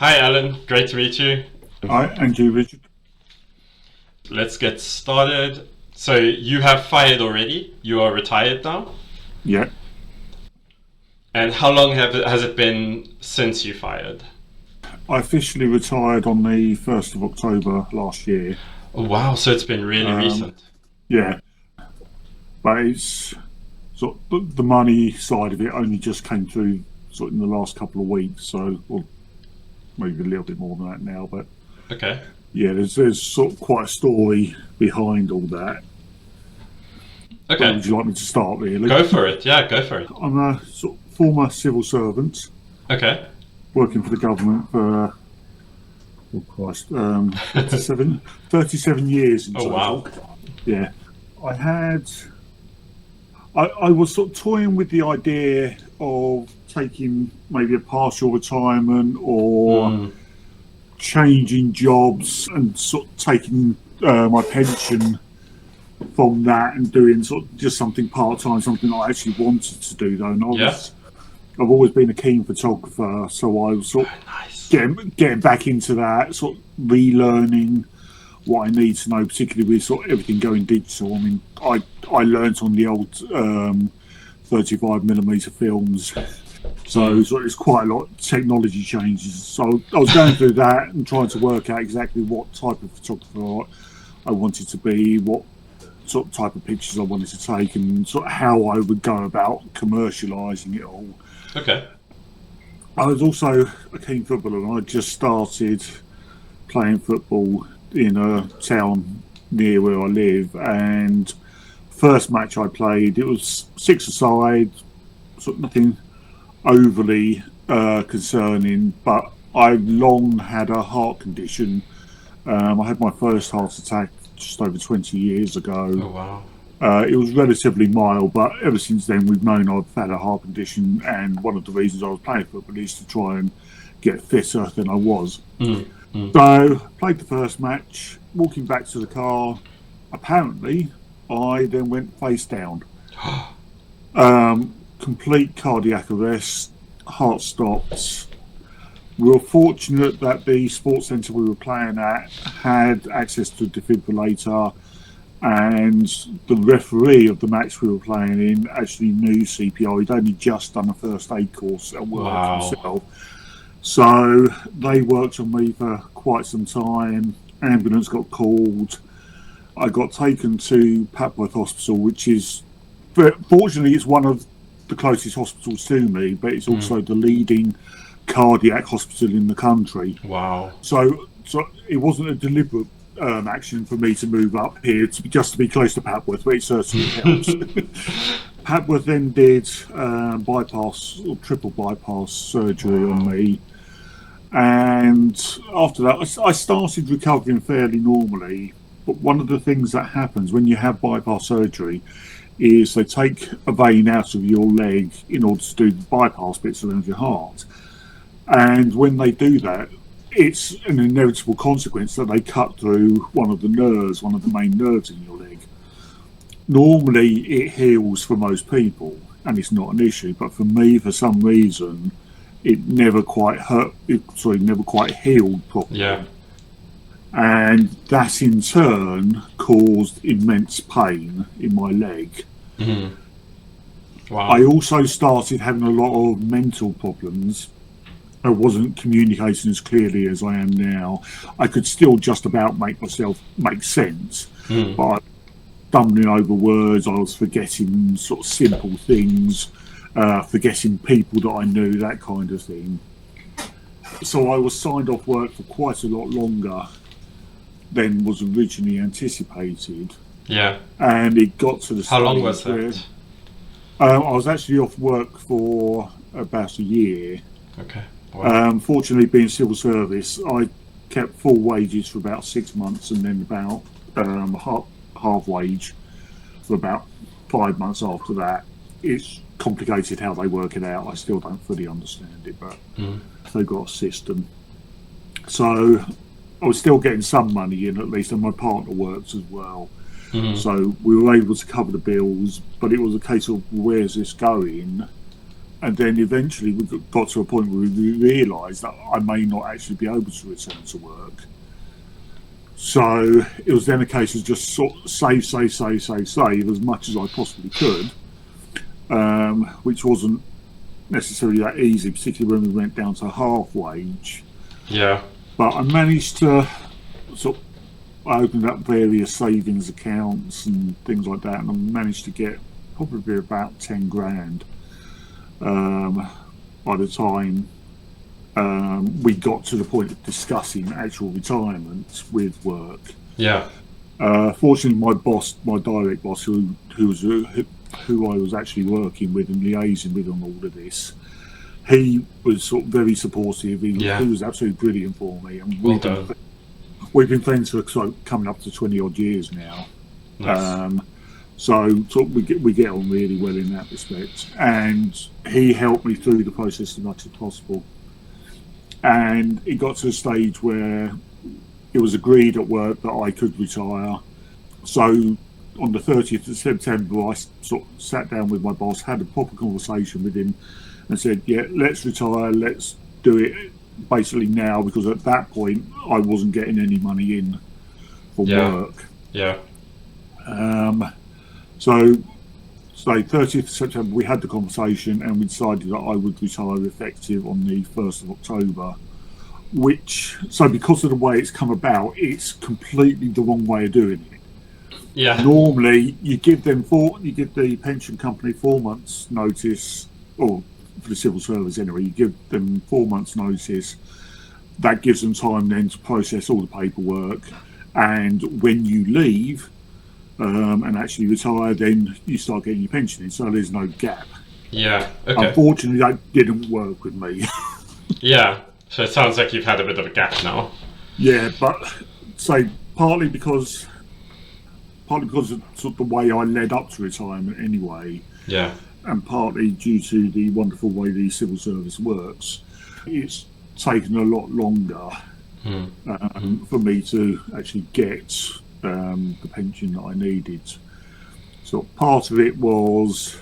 Hi, Alan. Great to meet you. Hi, and you, Richard. Let's get started. So, you have fired already? You are retired now? Yeah, And how long has it been since you fired? I officially retired on the 1st of October last year. Oh, wow, so it's been really Um, recent. yeah, but it's sort of the money side of it only just came through sort of in the last couple of weeks, so well, maybe a little bit more than that now. But Okay. yeah, there's sort of quite a story behind all that. Where Okay. would you like me to start, really? Go for it. Yeah, go for it. I'm a sort of former civil servant Okay. working for the government for, oh Christ, 37 years in Oh, wow. total. Yeah, I had. I was sort of toying with the idea of taking maybe a partial retirement or Mm, changing jobs and sort of taking my pension from that and doing sort of just something part time, something I actually wanted to do though. And yeah. I've always been a keen photographer, so I was sort of Nice. getting back into that, sort of relearning what I need to know, particularly with sort of everything going digital. I mean, I learnt on the old 35mm films, so Mm, it's quite a lot of technology changes. So I was going through that and trying to work out exactly what type of photographer I wanted to be, what sort of type of pictures I wanted to take, and sort of how I would go about commercialising it all. okay. I was also a keen footballer, and I just started playing football in a town near where I live. And first match I played, it was six-a-side, sort of nothing overly concerning, but I long had a heart condition. I had my first heart attack just over 20 years ago. Oh, wow. It was relatively mild, but ever since then we've known I've had a heart condition, and one of the reasons I was playing football is to try and get fitter than I was. Mm, mm. So, played the first match, walking back to the car. Apparently, I then went face down. Complete cardiac arrest, heart stopped. We were fortunate that the sports centre we were playing at had access to a defibrillator, and the referee of the match we were playing in actually knew CPR. He'd only just done a first aid course at work Wow. himself. So they worked on me for quite some time. Ambulance got called. I got taken to Papworth Hospital, which is, fortunately, it's one of the closest hospitals to me, but it's Mm, also the leading cardiac hospital in the country. wow. So it wasn't a deliberate action for me to move up here just to be close to Papworth, but it certainly helps. Papworth then did bypass or triple bypass surgery on Wow. me, and after that, I started recovering fairly normally. But one of the things that happens when you have bypass surgery is they take a vein out of your leg in order to do the bypass bits around your heart. And when they do that, it's an inevitable consequence that they cut through one of the nerves, one of the main nerves in your leg. Normally, it heals for most people, and it's not an issue. But for me, for some reason, it never quite hurt. Never quite healed Yeah. properly, and that in turn caused immense pain in my leg. Mm, I wow. also started having a lot of mental problems. I wasn't communicating as clearly as I am now. I could still just about make myself make sense, Mm, but I was stumbling over words. I was forgetting sort of simple things, forgetting people that I knew, that kind of thing. So I was signed off work for quite a lot longer than was originally anticipated. yeah. And it got to the How long was stage where that? I was actually off work for about a year. Okay. Wow. Fortunately, being civil service, I kept full wages for about 6 months, and then about half wage for about 5 months after that. It's complicated how they work it out. I still don't fully understand it, but Mm, they've got a system. So I was still getting some money in at least, and my partner works as well. mm, So we were able to cover the bills, but it was a case of where's this going? And then eventually we got to a point where we realised that I may not actually be able to return to work. So it was then a case of just sort of save as much as I possibly could, which wasn't necessarily that easy, particularly when we went down to half wage. Yeah. But I managed to sort of, I opened up various savings accounts and things like that, and I managed to get probably about 10 grand by the time we got to the point of discussing actual retirement with work. Yeah. Fortunately, my direct boss, who I was actually working with and liaising with on all of this, he was sort of very supportive. He was absolutely brilliant for me, and we've been friends for coming up to 20 odd years now. Nice. So we get on really well in that respect, and he helped me through the process as much as possible. And it got to a stage where it was agreed at work that I could retire. So on the 30th of September, I sort of sat down with my boss, had a proper conversation with him, and said, "Yeah, let's retire. Let's do it basically now," because at that point I wasn't getting any money in from work. Yeah. So 30th of September, we had the conversation and we decided that I would retire effective on the 1st of October, so because of the way it's come about, it's completely the wrong way of doing it. Yeah. Normally, you give the pension company 4 months notice, or for the civil service anyway, you give them 4 months notice. That gives them time then to process all the paperwork, and when you leave, and actually retire, then you start getting your pension in, so there's no gap. Yeah, okay. Unfortunately, that didn't work with me. Yeah, so it sounds like you've had a bit of a gap now. Yeah, but partly because of sort of the way I led up to retirement anyway. Yeah. And partly due to the wonderful way the civil service works, it's taken a lot longer for me to actually get the pension that I needed. So part of it was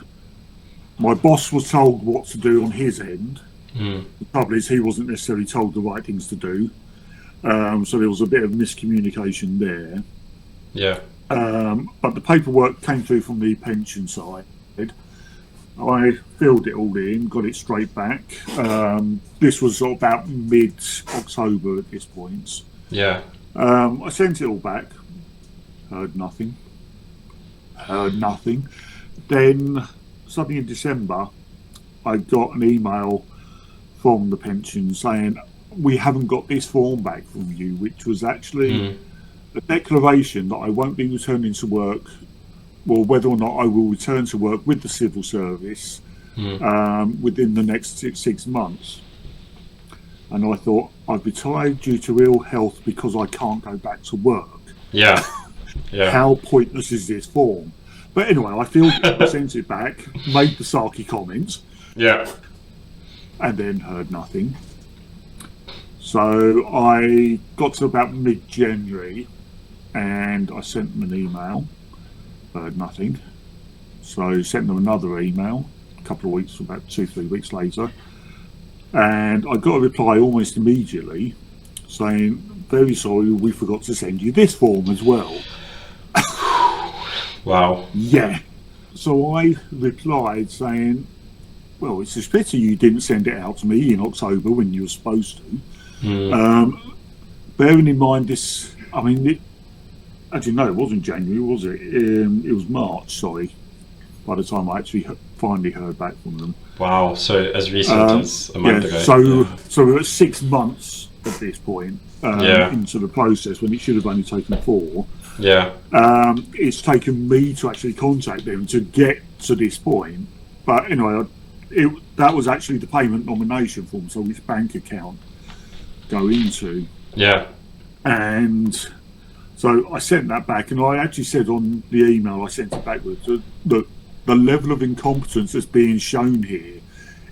my boss was told what to do on his end. The trouble is he wasn't necessarily told the right things to do. So there was a bit of miscommunication there. Yeah. But the paperwork came through from the pension side. I filled it all in, got it straight back. This was sort of about mid-October at this point. Yeah. I sent it all back. Heard nothing. Then, something in December, I got an email from the pension saying, "We haven't got this form back from you," which was actually a declaration that I won't be returning to work, or whether or not I will return to work with the civil service within the next six months. And I thought, I've retired due to ill health because I can't go back to work. Yeah. Yeah. How pointless is this form? But anyway, I filled it, I sent it back, made the sarky comments. Yeah. And then heard nothing. So I got to about mid-January and I sent them an email. Heard nothing. So sent them another email a couple of weeks, about 2-3 weeks later. And I got a reply almost immediately saying, "Very sorry, we forgot to send you this form as well." Wow. Yeah. So I replied saying, "Well, it's just pity you didn't send it out to me in October when you were supposed to." Bearing in mind this, I mean, actually no, it wasn't January, was it? It was March, sorry, by the time I actually finally heard back from them. Wow, so as recent as a month ago. So we're at 6 months at this point into the process when it should have only taken 4. Yeah. It's taken me to actually contact them to get to this point. But anyway, that was actually the payment nomination form, so which bank account go into. Yeah. And so I sent that back, and I actually said on the email I sent it back with that the level of incompetence that's being shown here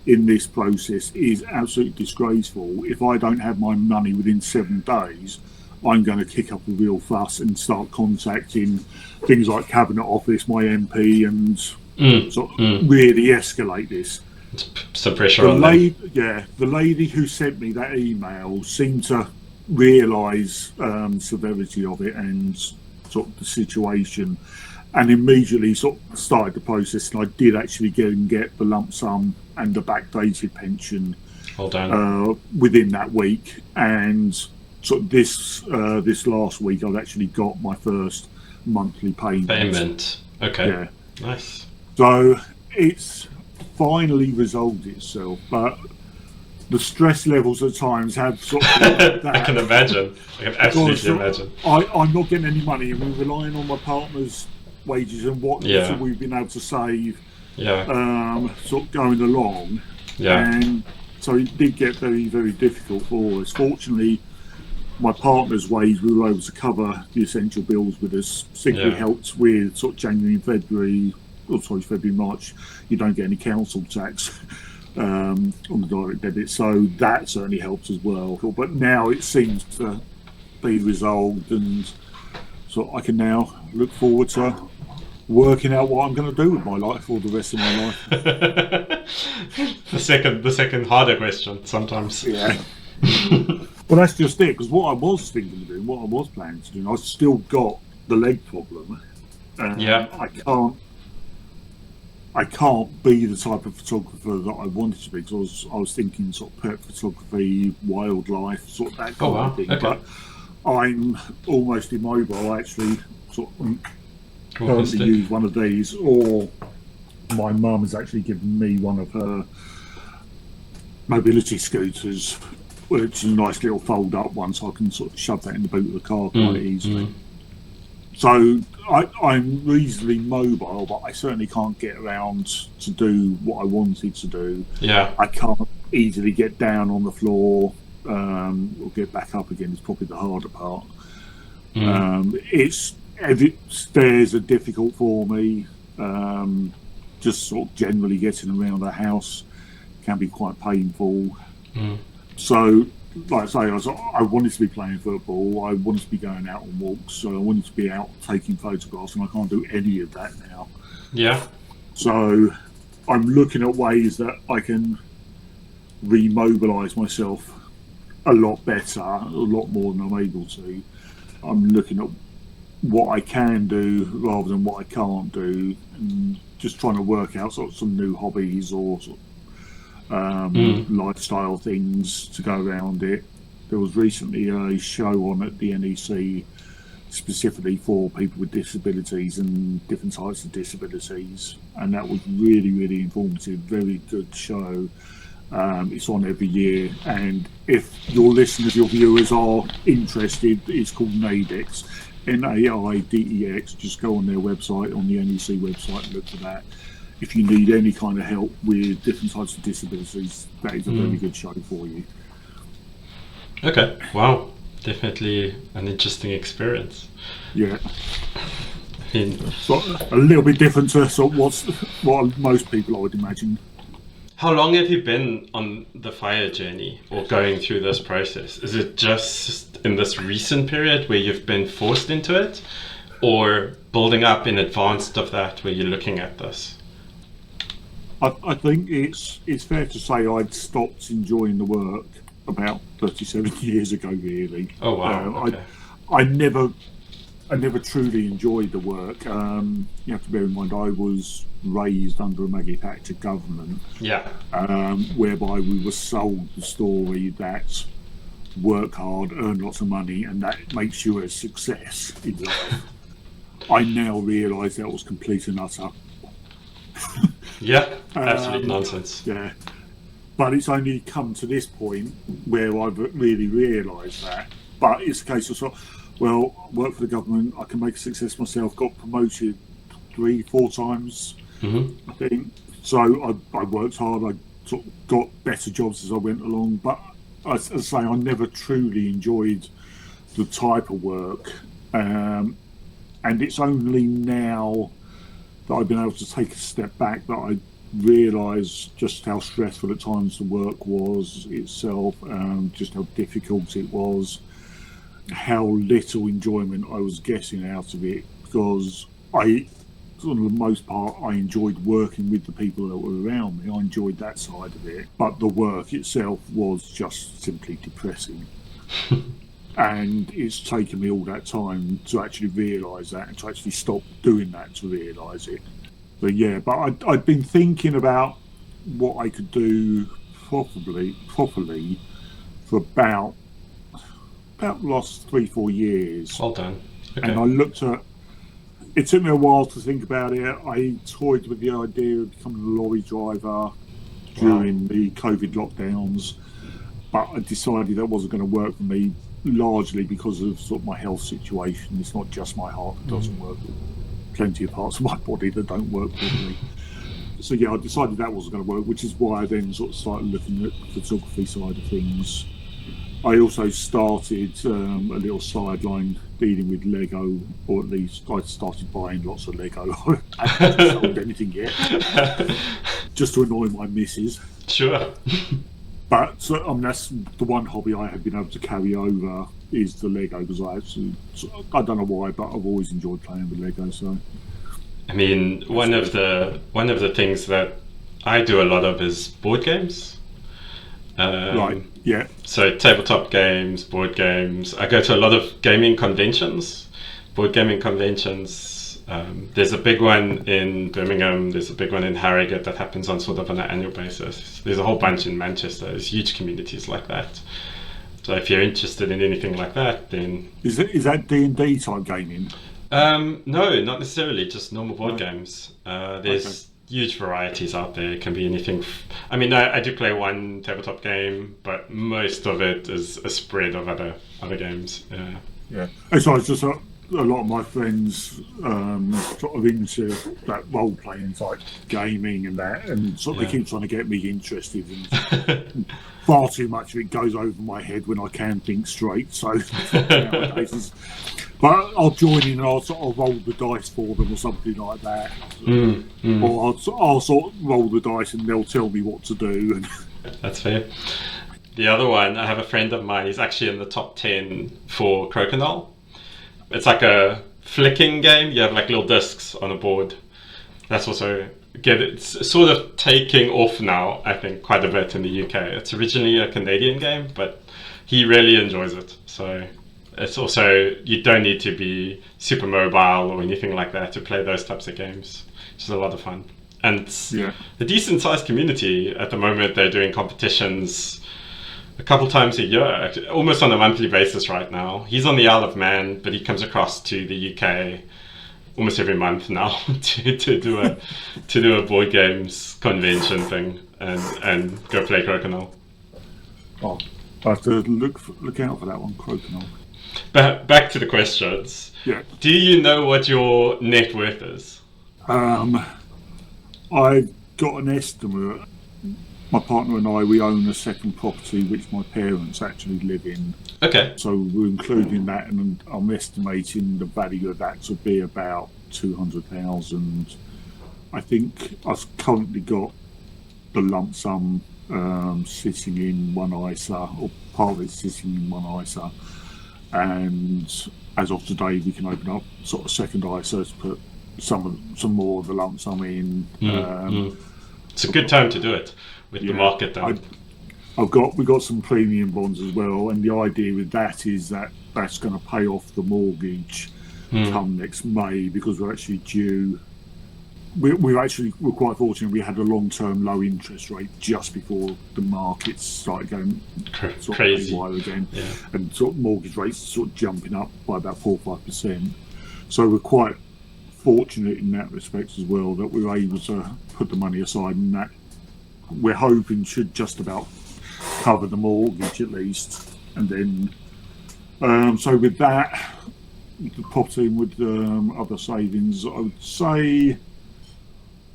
in this process is absolutely disgraceful. If I don't have my money within 7 days, I'm going to kick up a real fuss and start contacting things like Cabinet Office, my MP, and really escalate this. Some pressure The on them. the lady who sent me that email seemed to realise severity of it and sort of the situation, and immediately sort of started the process. And I did actually get the lump sum and the backdated pension Hold on. within that week. And sort of this last week, I've actually got my first monthly payment. Okay. Yeah. Nice. So it's finally resolved itself, but the stress levels at times have sort of that. I can imagine. I can absolutely imagine. I'm not getting any money, and we're relying on my partner's wages and what little we've been able to save. Yeah. Sort of going along. Yeah. And so it did get very, very difficult for us. Fortunately, my partner's wage, we were able to cover the essential bills with us. Particularly helped with sort of January and February, February, March. You don't get any council tax on the direct debit, so that certainly helps as well. But now it seems to be resolved, and so I can now look forward to working out what I'm going to do with my life for the rest of my life. the second harder question sometimes. Yeah. Well, that's just it, because what I was thinking of doing, what I was planning to do, and I've still got the leg problem. I can't be the type of photographer that I wanted to be, because I was thinking sort of pet photography, wildlife, sort of that kind of thing. Okay. But I'm almost immobile. I actually sort of currently use one of these, or my mum has actually given me one of her mobility scooters, which is a nice little fold up one, so I can sort of shove that in the boot of the car quite easily. So I'm reasonably mobile, but I certainly can't get around to do what I wanted to do. Yeah. I can't easily get down on the floor or get back up again. Is probably the harder part. Stairs are difficult for me. Just sort of generally getting around the house can be quite painful. So, like I say, I wanted to be playing football. I wanted to be going out on walks. So I wanted to be out taking photographs, and I can't do any of that now. Yeah. So I'm looking at ways that I can remobilise myself a lot better, a lot more than I'm able to. I'm looking at what I can do rather than what I can't do, and just trying to work out sort of some new hobbies or sort of lifestyle things to go around it. There was recently a show on at the NEC specifically for people with disabilities and different types of disabilities, and that was really, really informative. Very good show. It's on every year, and if your listeners, your viewers are interested, it's called NAIDEX, NAIDEX. Just go on their website, on the NEC website, and look for that. If you need any kind of help with different types of disabilities, that is a very good show for you. Okay. Wow. Definitely an interesting experience. Yeah. So a little bit different to sort of what most people, I would imagine. How long have you been on the fire journey or going through this process? Is it just in this recent period where you've been forced into it, or building up in advance of that where you're looking at this? I think it's fair to say I'd stopped enjoying the work about 37 years ago, really. Oh wow! Okay. I never truly enjoyed the work. You have to bear in mind I was raised under a Maggie Thatcher government, whereby we were sold the story that work hard, earn lots of money, and that makes you a success in life. I now realise that was complete and utter. Yeah, absolute nonsense. Yeah, but it's only come to this point where I've really realised that. But it's a case of, well, I work for the government, I can make a success myself, got promoted 3-4 times, I think. So I worked hard, I sort of got better jobs as I went along, but as I say, I never truly enjoyed the type of work. And it's only now that I've been able to take a step back that I realise just how stressful at times the work was itself, just how difficult it was, how little enjoyment I was getting out of it, because I for the most part, I enjoyed working with the people that were around me. I enjoyed that side of it, but the work itself was just simply depressing. And it's taken me all that time to actually realise that and to actually stop doing that to realise it. But yeah, but I'd been thinking about what I could do properly for about the last 3-4 years. Well done. Okay. And I looked at it. Took me a while to think about it. I toyed with the idea of becoming a lorry driver during the COVID lockdowns, but I decided that wasn't going to work for me, largely because of sort of my health situation. It's not just my heart that doesn't work. Plenty of parts of my body that don't work properly. So yeah, I decided that wasn't going to work, which is why I then sort of started looking at the photography side of things. I also started a little sideline dealing with Lego, or at least I started buying lots of Lego. I haven't sold anything yet, just to annoy my missus. Sure. But that's the one hobby I have been able to carry over is the Lego, because I don't know why, but I've always enjoyed playing with Lego. So, I mean, one of the things that I do a lot of is board games. Right. Yeah. So tabletop games, board games. I go to a lot of gaming conventions, board gaming conventions. There's a big one in Birmingham. There's a big one in Harrogate that happens on sort of an annual basis. There's a whole bunch in Manchester. There's huge communities like that. So if you're interested in anything like that, then is that D&D type gaming? No, not necessarily. Just normal board games. There's huge varieties out there. It can be anything. I mean, I do play one tabletop game, but most of it is a spread of other games. Yeah. And so it's just a lot of my friends sort of into that role playing type gaming and that, and sort of they keep trying to get me interested. And far too much of it goes over my head when I can think straight. So nowadays, but I'll join in and I'll sort of roll the dice for them or something like that. Or I'll sort of roll the dice and they'll tell me what to do. And that's fair. The other one, I have a friend of mine, he's actually in the top 10 for Crokinole. It's like a flicking game. You have like little discs on a board. That's also good. It's sort of taking off now, I think, quite a bit in the UK. It's originally a Canadian game, but he really enjoys it. So it's also, you don't need to be super mobile or anything like that to play those types of games. It's a lot of fun. And a decent sized community at the moment. They're doing competitions a couple times a year, almost on a monthly basis right now. He's on the Isle of Man, but he comes across to the UK almost every month now to do a board games convention thing and go play Crokinole. Oh, I have to look out for that one, Crokinole. But back to the questions. Yeah. Do you know what your net worth is? I've got an estimate. My partner and I, we own a second property which my parents actually live in. Okay. So we're including that, and I'm estimating the value of that to be about 200,000. I think I've currently got the lump sum sitting in one ISA, or part of it sitting in one ISA. And as of today, we can open up sort of second ISA to put some more of the lump sum in. It's a good time to do it with the market down. We've got some premium bonds as well, and the idea with that is that that's going to pay off the mortgage come next May, because we're actually due. We're quite fortunate. We had a long-term low interest rate just before the markets started going crazy again, and sort of mortgage rates sort of jumping up by about 4 or 5%. So we're quite fortunate in that respect as well, that we were able to put the money aside, and that we're hoping should just about cover the mortgage at least. And then so with that, the property and with other savings, I would say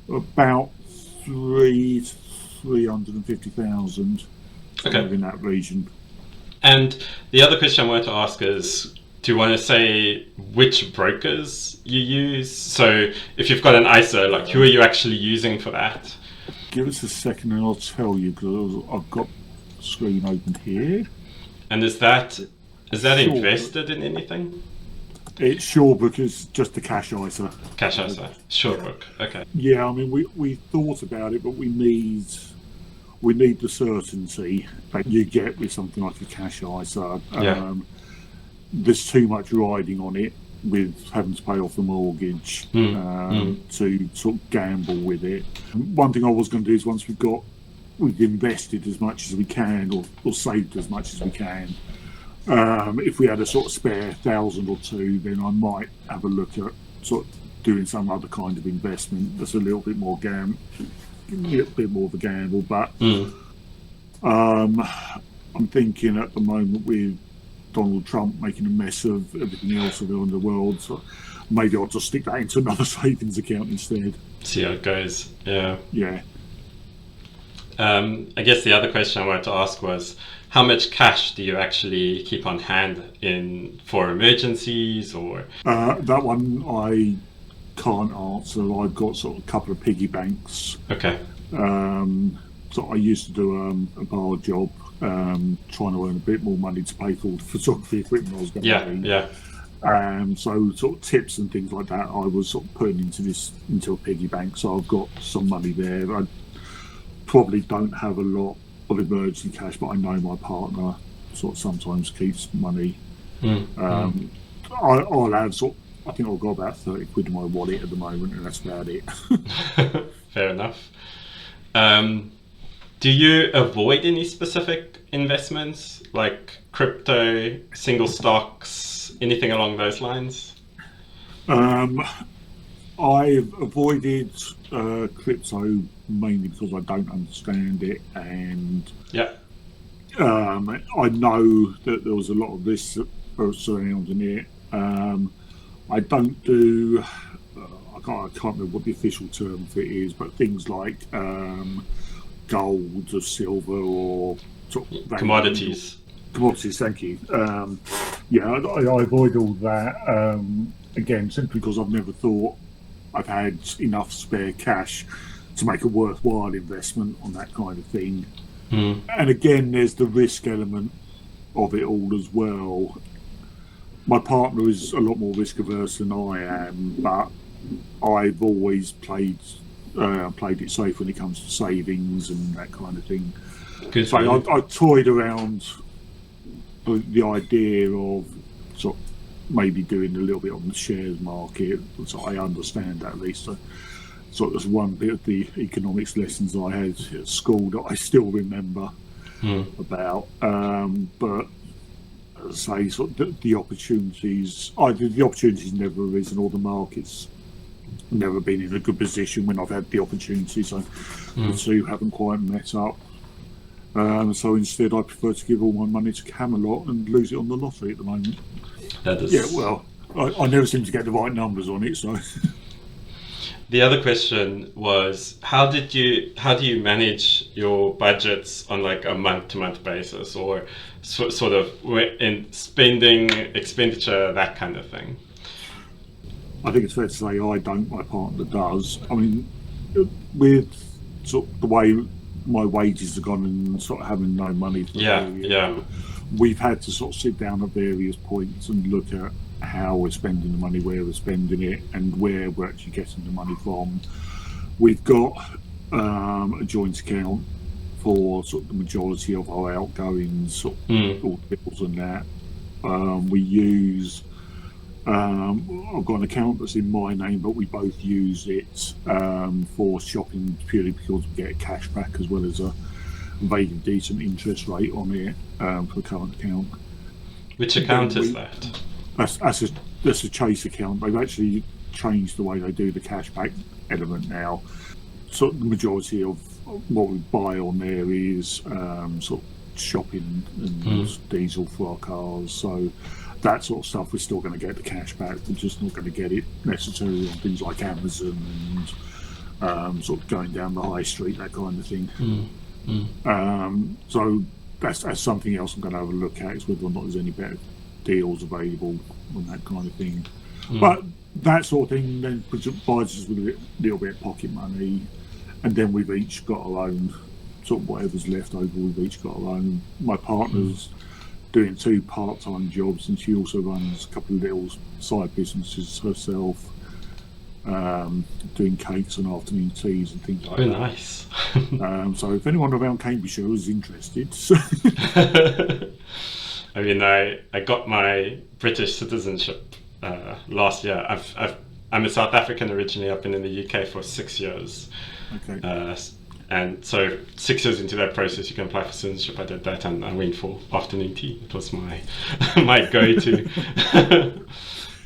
about 350,000 in that region. And the other question I wanted to ask is, do you want to say which brokers you use? So if you've got an ISA, like who are you actually using for that? Give us a second and I'll tell you, because I've got the screen open here. And is that invested in anything? It's Shawbrook is just a cash ISA. Cash ISA. Sure book. Okay. Yeah, I mean, we thought about it, but we need the certainty that you get with something like a cash ISA. Yeah. There's too much riding on it with having to pay off the mortgage to sort of gamble with it. One thing I was going to do is once we've invested as much as we can or saved as much as we can, if we had a sort of spare 1,000 or two, then I might have a look at sort of doing some other kind of investment that's a little bit more of a gamble. But I'm thinking at the moment with Donald Trump making a mess of everything else around the world, so maybe I'll just stick that into another savings account instead. See how it goes. Yeah. Yeah. I guess the other question I wanted to ask was, how much cash do you actually keep on hand for emergencies or? That one I can't answer. I've got sort of a couple of piggy banks. Okay. So I used to do a bar job, trying to earn a bit more money to pay for all the photography equipment I was going to need. Yeah. So sort of tips and things like that, I was sort of putting into a piggy bank. So I've got some money there. I probably don't have a lot of emergency cash, but I know my partner sort of sometimes keeps money. I'll have I think I've got about 30 quid in my wallet at the moment, and that's about it. Fair enough. Do you avoid any specific investments like crypto, single stocks, anything along those lines? I've avoided crypto mainly because I don't understand it, and I know that there was a lot of risk surrounding it. I don't do. I can't remember what the official term for it is, but things like gold or silver or sort of commodities. Commodities, thank you. I avoid all that. Again, simply because I've never thought I've had enough spare cash to make a worthwhile investment on that kind of thing. And again, there's the risk element of it all as well. My partner is a lot more risk averse than I am, but I've always played it safe when it comes to savings and that kind of thing. Good. So I toyed around the idea of sort of maybe doing a little bit on the shares market. So I understand that at least. So that's one bit of the economics lessons I had at school that I still remember about. But say sort of the opportunities, either the opportunities never arisen or the market's never been in a good position when I've had the opportunity. So the two haven't quite met up. So instead, I prefer to give all my money to Camelot and lose it on the lottery at the moment. Yeah, well, I never seem to get the right numbers on it. So the other question was, how do you manage your budgets on like a month-to-month basis, or sort of in spending, expenditure, that kind of thing? I think it's fair to say I don't. My partner does. I mean, with sort of the way my wages have gone and sort of having no money for we've had to sort of sit down at various points and look at how we're spending the money, where we're spending it, and where we're actually getting the money from. We've got a joint account for sort of the majority of our outgoings, sort of all the bills and that. We use. I've got an account that's in my name, but we both use it for shopping purely because we get cash back as well as a vaguely decent interest rate on it for the current account. Which account is that? That's a Chase account. They've actually changed the way they do the cashback element now. So the majority of what we buy on there is sort of shopping and diesel for our cars. So that sort of stuff, we're still going to get the cash back. We're just not going to get it necessarily on things like Amazon and sort of going down the high street, that kind of thing. So that's something else I'm going to have a look at, is whether or not there's any better deals available on that kind of thing. But that sort of thing then provides us with a little bit of pocket money, and then we've each got our own sort of whatever's left over. We've each got our own. My partner's doing 2 part-time jobs, and she also runs a couple of little side businesses herself, doing cakes and afternoon teas and things like that. Nice. So if anyone around Cambridgeshire is interested, I mean, I got my British citizenship last year. I'm a South African originally. I've been in the UK for 6 years. okay. And so 6 years into that process, you can apply for citizenship. I did that, and I went for afternoon tea. It was my my go-to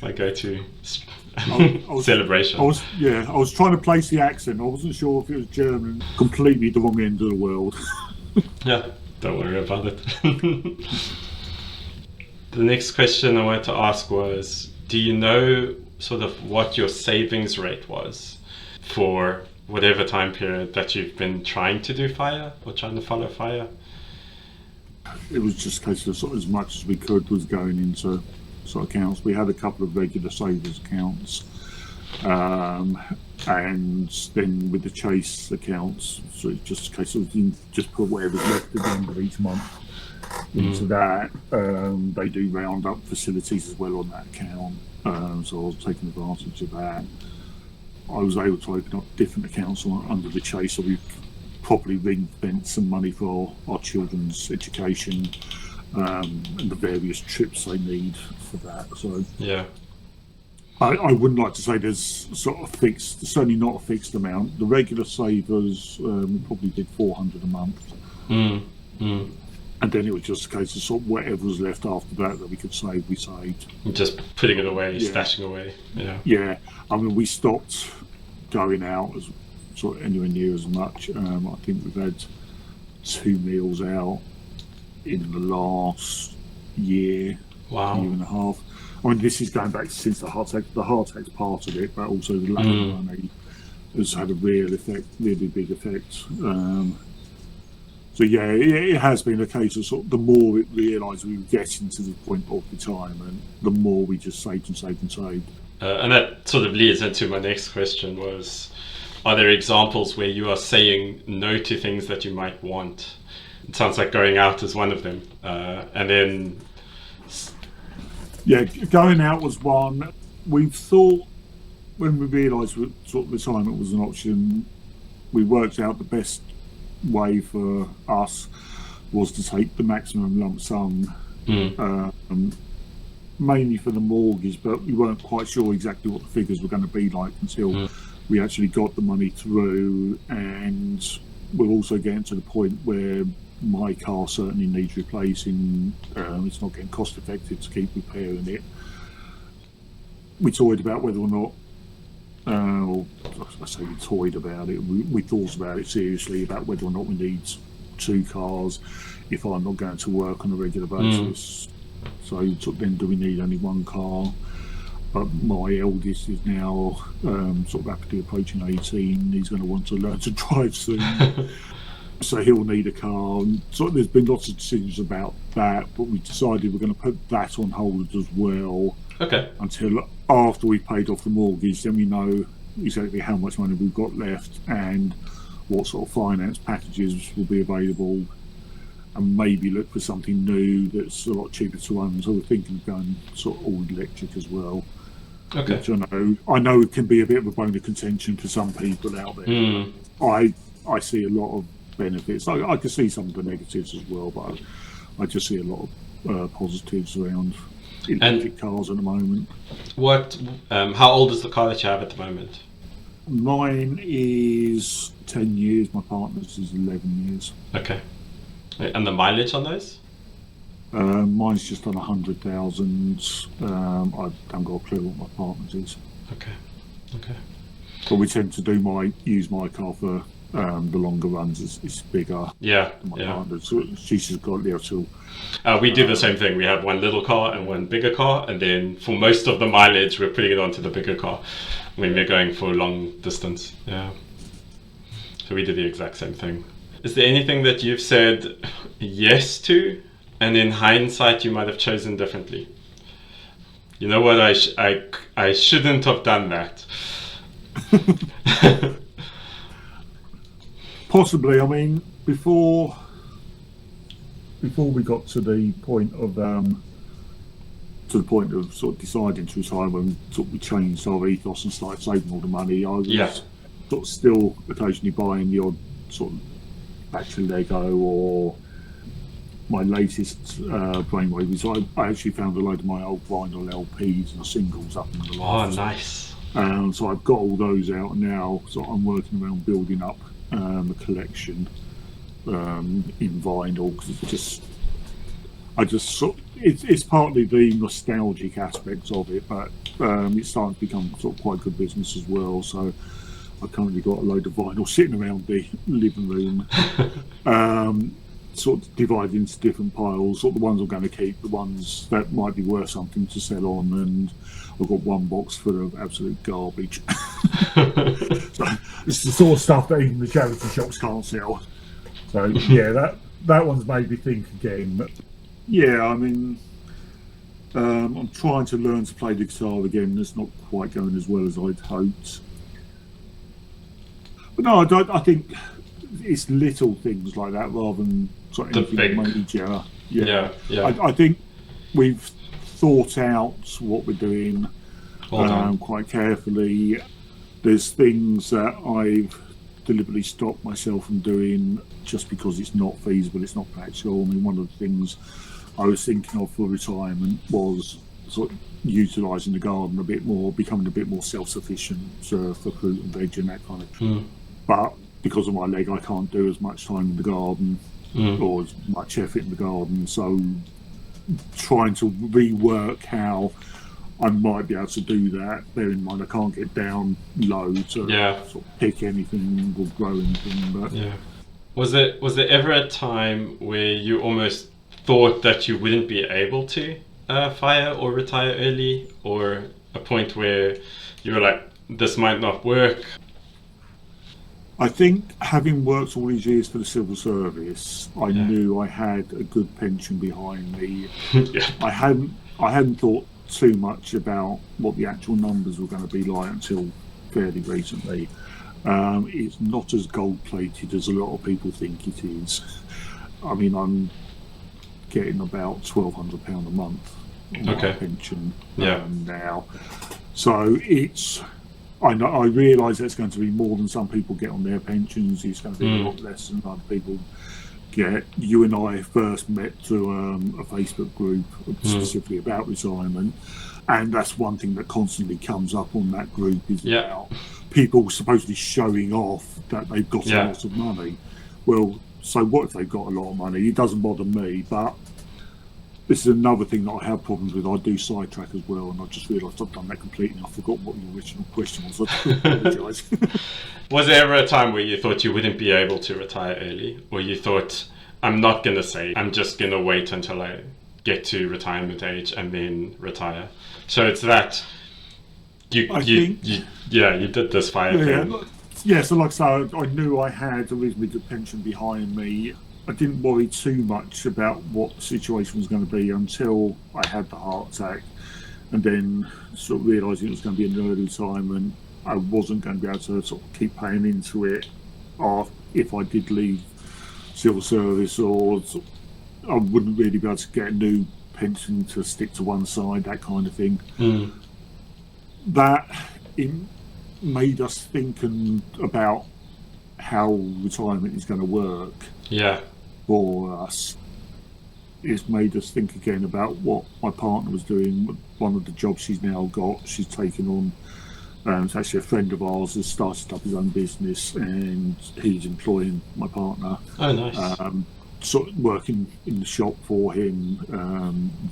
my go-to celebration. I was trying to place the accent. I wasn't sure if it was German. Completely the wrong end of the world. Yeah, don't worry about it. The next question I wanted to ask was, do you know sort of what your savings rate was for whatever time period that you've been trying to do FIRE or trying to follow FIRE? It was just a case of sort of as much as we could was going into sort of accounts. We had a couple of regular savers accounts, and then with the Chase accounts, so it's just a case of you just put whatever's left at the end of each month into that. They do round up facilities as well on that account, so I was taking advantage of that. I was able to open up different accounts under the Chase, so we properly ring-fenced some money for our children's education, and the various trips they need for that. So yeah, I wouldn't like to say there's sort of fixed, certainly not a fixed amount. The regular savers, we probably did 400 a month. And then it was just a case of sort of whatever was left after that we could save, we saved. Just putting it away, stashing away. Yeah, I mean, we stopped going out as sort of anywhere near as much. I think we've had 2 meals out in the last year, Wow. year and a half. I mean, this is going back since the heart attack's part of it, but also the lack of money has had a real effect, really big effect. So yeah, it has been a case of sort of the more we realised we were getting to the point of retirement, the more we just saved and saved and saved. And that sort of leads into my next question was, are there examples where you are saying no to things that you might want? It sounds like going out is one of them. And then... Yeah, going out was one. We thought, when we realised sort of retirement was an option, we worked out the best way for us was to take the maximum lump sum, mainly for the mortgage, but we weren't quite sure exactly what the figures were going to be like until we actually got the money through. And we're also getting to the point where my car certainly needs replacing. It's not getting cost effective to keep repairing it. We toyed about whether or not, I say we toyed about it, we thought about it seriously about whether or not we need 2 cars if I'm not going to work on a regular basis. So then do we need only 1 car? But my eldest is now sort of rapidly approaching 18. He's going to want to learn to drive soon. So he'll need a car. And so there's been lots of decisions about that, but we decided we're going to put that on hold as well. Okay. Until after we've paid off the mortgage, then we know exactly how much money we've got left and what sort of finance packages will be available, and maybe look for something new that's a lot cheaper to run. So we're thinking of going sort of all electric as well. Okay. Which I know it can be a bit of a bone of contention for some people out there. I see a lot of benefits. I can see some of the negatives as well, but I just see a lot of positives around electric cars at the moment. How old is the car that you have at the moment? Mine is 10 years, my partner's is 11 years. Okay. And the mileage on those? Mine's just on 100,000. I haven't got a clue what my partner's is. Okay. But we tend to use my car for the longer runs. It's bigger. Yeah. Than my partner. So she's just got little. We do the same thing. We have 1 little car and 1 bigger car, and then for most of the mileage, we're putting it onto the bigger car when we're going for long distance. Yeah. So we do the exact same thing. Is there anything that you've said yes to, and in hindsight you might have chosen differently? You know what? I shouldn't have done that. Possibly. I mean, before before we got to the point of sort of deciding to retire, when sort of we changed our ethos and started saving all the money, I Yeah. was sort of still occasionally buying the odd sort of factory Lego, or my latest brainwave is I actually found a load of my old vinyl LPs and singles up in the Oh, loft. nice. So I've got all those out now, so I'm working around building up a collection in vinyl, because it's partly the nostalgic aspects of it, but it's starting to become sort of quite good business as well. So I've currently got a load of vinyl sitting around the living room, sort of divided into different piles. Sort of the ones I'm going to keep, the ones that might be worth something to sell on, and I've got one box full of absolute garbage. So it's the sort of stuff that even the charity shops can't sell. So yeah, that one's made me think again. But yeah, I mean, I'm trying to learn to play the guitar again. It's not quite going as well as I'd hoped. But no, I think it's little things like that rather than sort of anything major. Yeah. I think we've thought out what we're doing quite carefully. There's things that I've deliberately stopped myself from doing just because it's not feasible, it's not practical. I mean, one of the things I was thinking of for retirement was sort of utilising the garden a bit more, becoming a bit more self-sufficient for fruit and veg and that kind of thing. But because of my leg, I can't do as much time in the garden or as much effort in the garden. So trying to rework how I might be able to do that. Bear in mind, I can't get down low to sort of pick anything or grow anything. But was there ever a time where you almost thought that you wouldn't be able to fire or retire early, or a point where you were like, this might not work? I think, having worked all these years for the civil service, I knew I had a good pension behind me. I hadn't thought too much about what the actual numbers were going to be like until fairly recently. It's not as gold-plated as a lot of people think it is. I mean, I'm getting about £1,200 a month on my pension now. So I realise that's going to be more than some people get on their pensions. It's going to be a lot less than other people get. You and I first met through a Facebook group specifically about retirement, and that's one thing that constantly comes up on that group is about people supposedly showing off that they've got a lot of money. Well, so what if they've got a lot of money? It doesn't bother me, but this is another thing that I have problems with. I do sidetrack as well, and I just realised I've done that completely, and I forgot what the original question was. I do apologise. Was there ever a time where you thought you wouldn't be able to retire early, or you thought, I'm not going to say, I'm just going to wait until I get to retirement age and then retire? So it's that you did this fire thing. Yeah, so like I say, I knew I had a reasonably good pension behind me. I didn't worry too much about what the situation was going to be until I had the heart attack, and then sort of realising it was going to be an early retirement. I wasn't going to be able to sort of keep paying into it if I did leave civil service, or I wouldn't really be able to get a new pension to stick to one side, that kind of thing. That it made us think about how retirement is going to work for us. It's made us think again about what my partner was doing. One of the jobs she's now got, she's taken on. It's actually a friend of ours has started up his own business, and he's employing my partner. Oh, nice. Sort of working in the shop for him,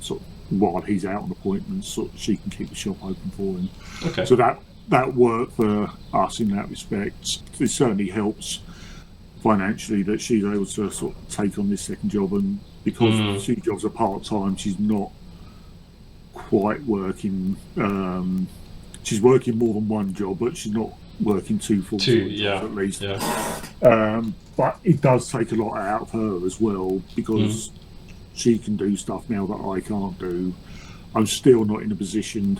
sort of while he's out on appointments, so she can keep the shop open for him. Okay. So that worked for us in that respect. It certainly helps financially that she's able to sort of take on this second job, and because two jobs are part-time, she's not quite working. She's working more than one job, but she's not working two full-time jobs at least. But it does take a lot out of her as well, because she can do stuff now that I can't do. I'm still not in a position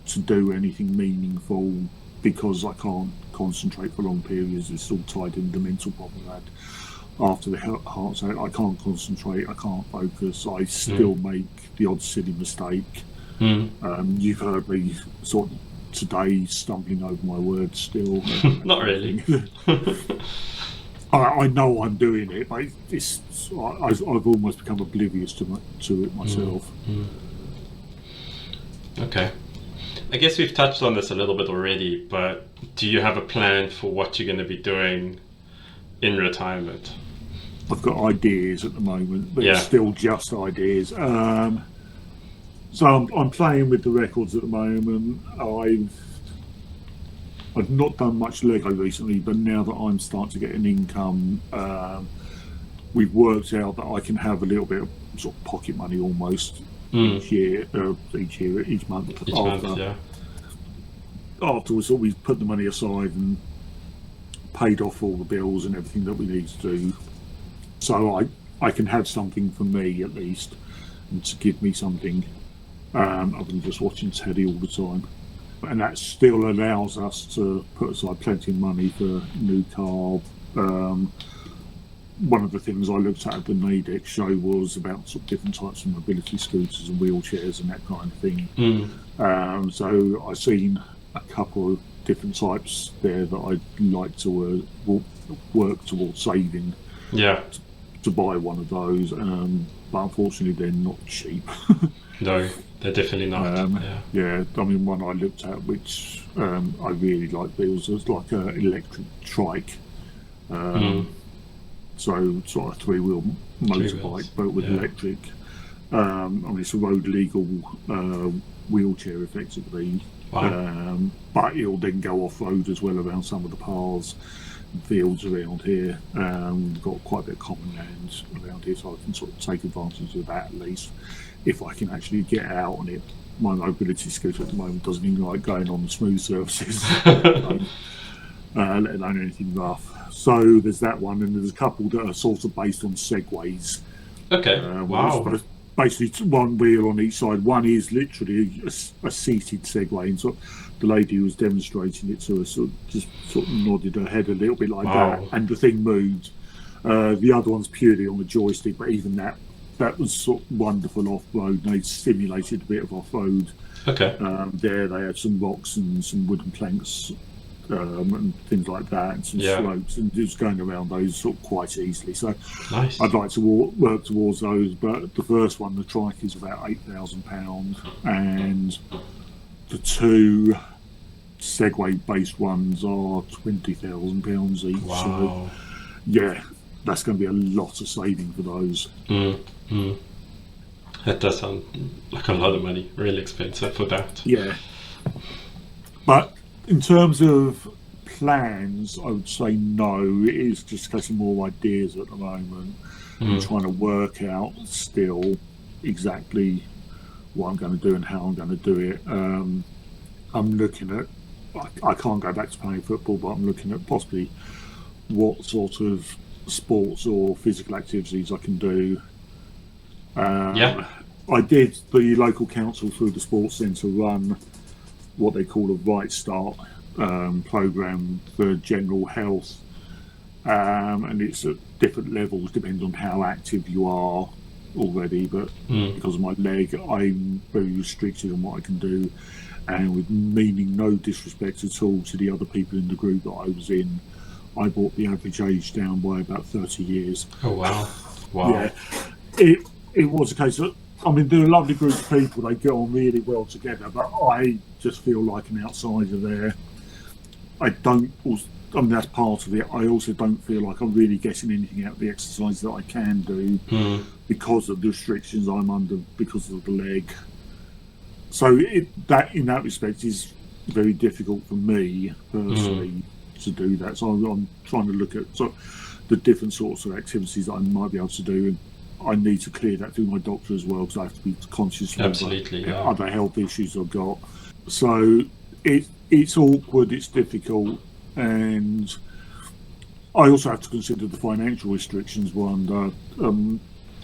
to do anything meaningful because I can't concentrate for long periods. It's all tied in the mental problem I had. after the heart attack. I can't concentrate, I can't focus, I still make the odd silly mistake. You've heard me sort of today stumbling over my words still. Not really. I know I'm doing it, but I've almost become oblivious to it myself. Okay. I guess we've touched on this a little bit already, but do you have a plan for what you're going to be doing in retirement? I've got ideas at the moment, but Yeah. it's still just ideas. So I'm playing with the records at the moment. I've not done much Lego recently, but now that I'm starting to get an income, we've worked out that I can have a little bit of sort of pocket money almost each month. Afterwards, we've put the money aside and paid off all the bills and everything that we need to do. So I can have something for me at least, and to give me something other than just watching telly all the time. And that still allows us to put aside plenty of money for a new car. One of the things I looked at the NADEX show was about sort of different types of mobility scooters and wheelchairs and that kind of thing. So I've seen a couple of different types there that I'd like to work towards saving to buy one of those. But unfortunately, they're not cheap. No, they're definitely not. Yeah, I mean, one I looked at, which I really liked, it was like an electric trike. So sort of three-wheel motorbike, but with electric. I mean, it's a road legal wheelchair, effectively. Wow. But it'll then go off-road as well around some of the paths and fields around here. We've got quite a bit of common land around here, so I can sort of take advantage of that at least, if I can actually get out on it. My mobility scooter at the moment doesn't even like going on the smooth surfaces, let alone anything rough. So there's that one, and there's a couple that are sort of based on segways. Okay. Wow. Basically, one wheel on each side. One is literally a seated Segway, and so the lady who was demonstrating it to us just sort of nodded her head a little bit like that, and the thing moved. The other one's purely on the joystick, but even that was sort of wonderful off-road. They simulated a bit of off-road. Okay. There they had some rocks and some wooden planks and things like that, and some slopes, and just going around those sort of quite easily. So nice. I'd like to work towards those, but the first one, the trike, is about £8,000, and the two Segway-based ones are £20,000 each. Wow. So yeah, that's going to be a lot of saving for those. That does sound like a lot of money. Really expensive for that. Yeah, but in terms of plans, I would say no. It is just getting more ideas at the moment. I'm trying to work out still exactly what I'm going to do and how I'm going to do it. I'm looking at, I can't go back to playing football, but I'm looking at possibly what sort of sports or physical activities I can do. I did the local council through the sports centre run what they call a Right Start programme for general health, and it's at different levels depending on how active you are already, but because of my leg I'm very restricted on what I can do, and with meaning no disrespect at all to the other people in the group that I was in, I brought the average age down by about 30 years. Oh wow. Wow. Yeah, it was a case of, I mean, they're a lovely group of people, they get on really well together, but I just feel like an outsider there. I mean, that's part of it. I also don't feel like I'm really getting anything out of the exercise that I can do because of the restrictions I'm under, because of the leg. So that in that respect is very difficult for me personally to do that. So I'm trying to look at the different sorts of activities that I might be able to do, and I need to clear that through my doctor as well, because I have to be conscious of other health issues I've got. So it's awkward, it's difficult, and I also have to consider the financial restrictions we're under.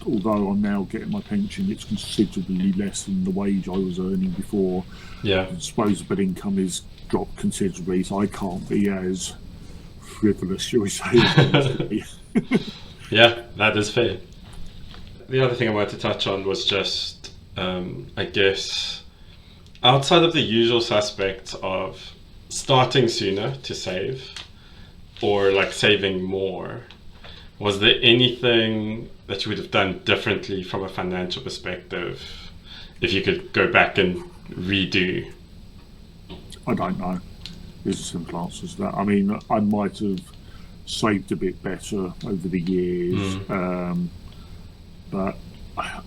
Although I'm now getting my pension, it's considerably less than the wage I was earning before. Yeah. Disposable income is dropped considerably, so I can't be as frivolous, shall we say, as I used to be. Yeah, that is fair. The other thing I wanted to touch on was just, I guess, outside of the usual suspects of starting sooner to save or like saving more, was there anything that you would have done differently from a financial perspective if you could go back and redo? I don't know. There's a simple answer to that. I mean, I might have saved a bit better over the years, but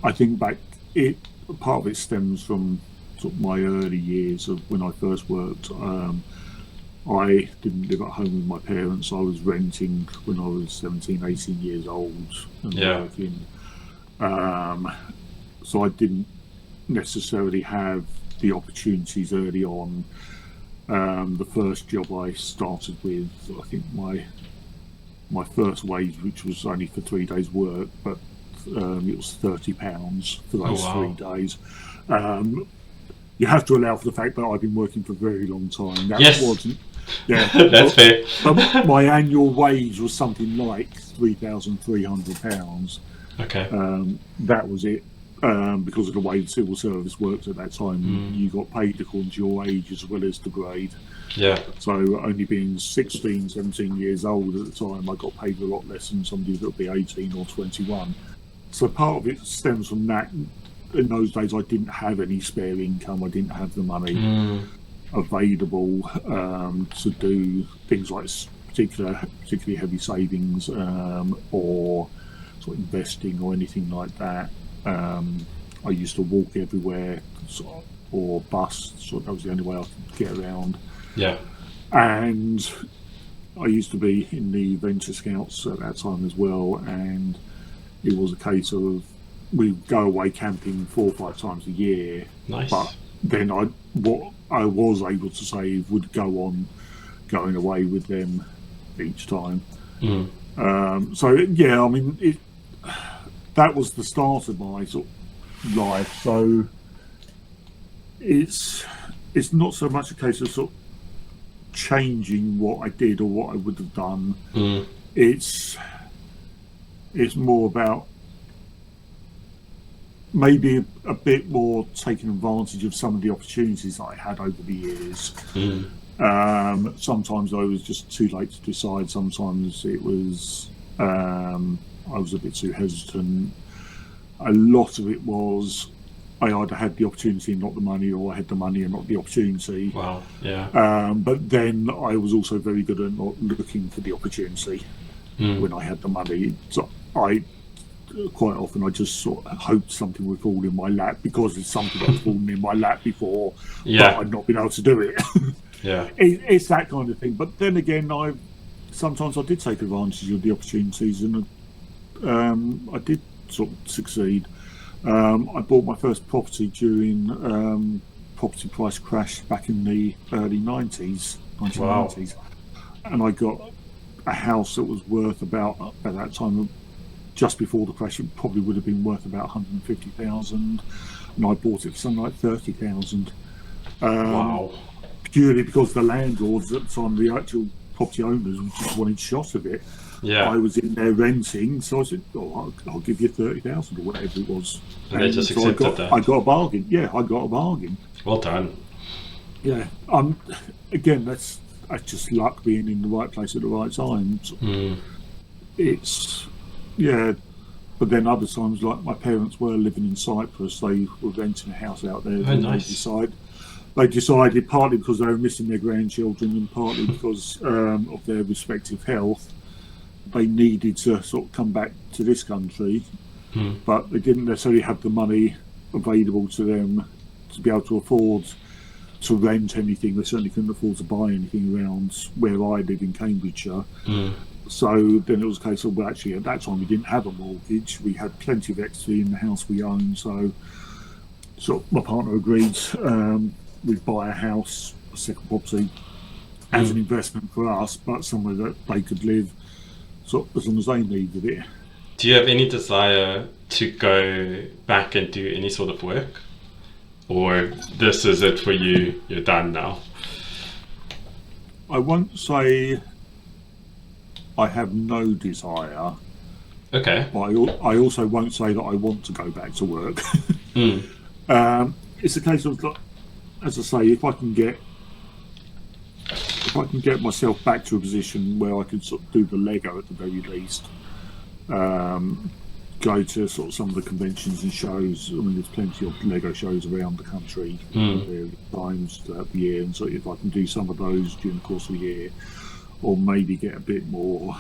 I think back, it part of it stems from sort of my early years of when I first worked. I didn't live at home with my parents. I was renting when I was 17, 18 years old and working. So I didn't necessarily have the opportunities early on. The first job I started with, I think my first wage, which was only for 3 days' work, but it was £30 for those 3 days. You have to allow for the fact that I've been working for a very long time. That wasn't. Yeah, that's fair. My annual wage was something like £3,300. Okay. That was it. Because of the way the civil service worked at that time, you got paid according to your age as well as the grade. Yeah. So only being 16, 17 years old at the time, I got paid a lot less than somebody that would be 18 or 21. So part of it stems from that. In those days, I didn't have any spare income. I didn't have the money available to do things like particularly heavy savings or sort of investing or anything like that. I used to walk everywhere or bus, so that was the only way I could get around. Yeah. And I used to be in the Venture Scouts at that time as well, and it was a case of we'd go away camping 4 or 5 times a year. Nice. But then what I was able to save would go on going away with them each time. So yeah, I mean, that was the start of my sort of life. So it's not so much a case of sort of changing what I did or what I would have done. It's more about maybe a bit more taking advantage of some of the opportunities that I had over the years. Sometimes I was just too late to decide. Sometimes it was I was a bit too hesitant. A lot of it was I either had the opportunity and not the money, or I had the money and not the opportunity. Wow, yeah. But then I was also very good at not looking for the opportunity when I had the money. So quite often I just sort of hoped something would fall in my lap because it's something that's fallen in my lap before, but I'd not been able to do it. It's that kind of thing. But then again, sometimes I did take advantage of the opportunities, and I did sort of succeed. I bought my first property during property price crash back in the early 1990s. And I got a house that was worth about, at that time, just before the crash, it probably would have been worth about 150,000, and I bought it for something like 30,000. Wow! Purely because the landlords at the time, the actual property owners, just wanted shot of it. Yeah. I was in there renting, so I said, I'll give you 30,000 or whatever it was. And they just accepted that. I got a bargain. Yeah, I got a bargain. Well done. Yeah. Again, that's just luck, being in the right place at the right time. It's, yeah. But then other times, like my parents were living in Cyprus, they were renting a house out there. Oh, nice. They decided, partly because they were missing their grandchildren and partly because of their respective health, they needed to sort of come back to this country, but they didn't necessarily have the money available to them to be able to afford to rent anything. They certainly couldn't afford to buy anything around where I live in Cambridgeshire. So then it was a case of, well, actually at that time we didn't have a mortgage. We had plenty of equity in the house we owned. So my partner agreed we'd buy a house, a second property, as an investment for us, but somewhere that they could live as long as they needed it. Do you have any desire to go back and do any sort of work? Or this is it for you, you're done now? I won't say I have no desire. Okay. But I also won't say that I want to go back to work. Mm. It's a case of, as I say, if I can get myself back to a position where I can sort of do the Lego at the very least, go to sort of some of the conventions and shows. I mean, there's plenty of Lego shows around the country at various times throughout the year, and so if I can do some of those during the course of the year, or maybe get a bit more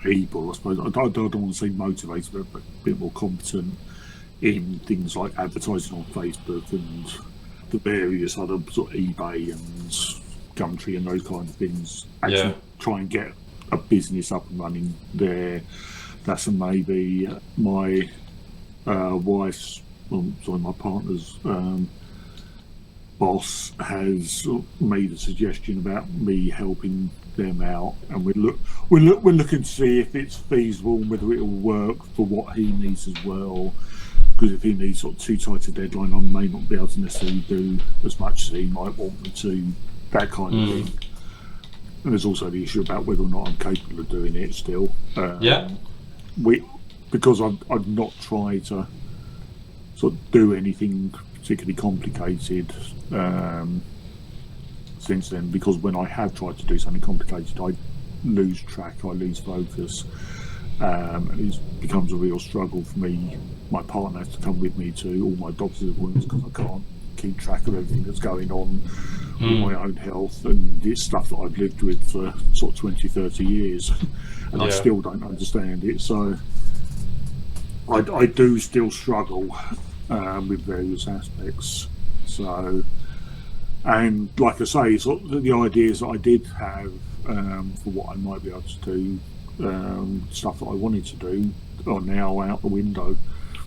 able, I suppose. I don't want to say motivated, but a bit more competent in things like advertising on Facebook and the various other sort of eBay and Gumtree and those kind of things. Actually try and get a business up and running there. That's maybe my wife's, my partner's boss has made a suggestion about me helping them out, and we're looking to see if it's feasible and whether it will work for what he needs as well. Because if he needs sort of too tight a deadline, I may not be able to necessarily do as much as he might want me to. That kind of thing. And there's also the issue about whether or not I'm capable of doing it still. Because I've not tried to sort of do anything particularly complicated since then. Because when I have tried to do something complicated, I lose track, I lose focus, and it becomes a real struggle for me. My partner has to come with me to all my doctor's appointments because I can't keep track of everything that's going on with my own health, and it's stuff that I've lived with for sort of 20-30 years and I still don't understand it. So I do still struggle with various aspects. So, and like I say, sort of the ideas that I did have for what I might be able to do, stuff that I wanted to do, are now out the window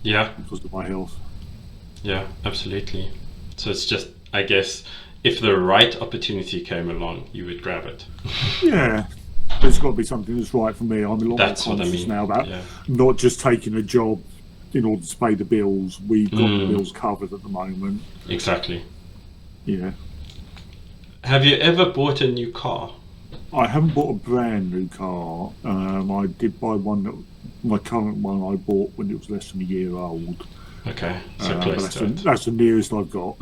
because of my health. Yeah, absolutely. So it's just, I guess, if the right opportunity came along, you would grab it. Yeah, there's got to be something that's right for me. I'm a lot more conscious now about not just taking a job in order to pay the bills. We've got the bills covered at the moment. Exactly. Yeah. Have you ever bought a new car? I haven't bought a brand new car. I did buy one my current one I bought when it was less than a year old. Okay, so close to it. That's the nearest I've got.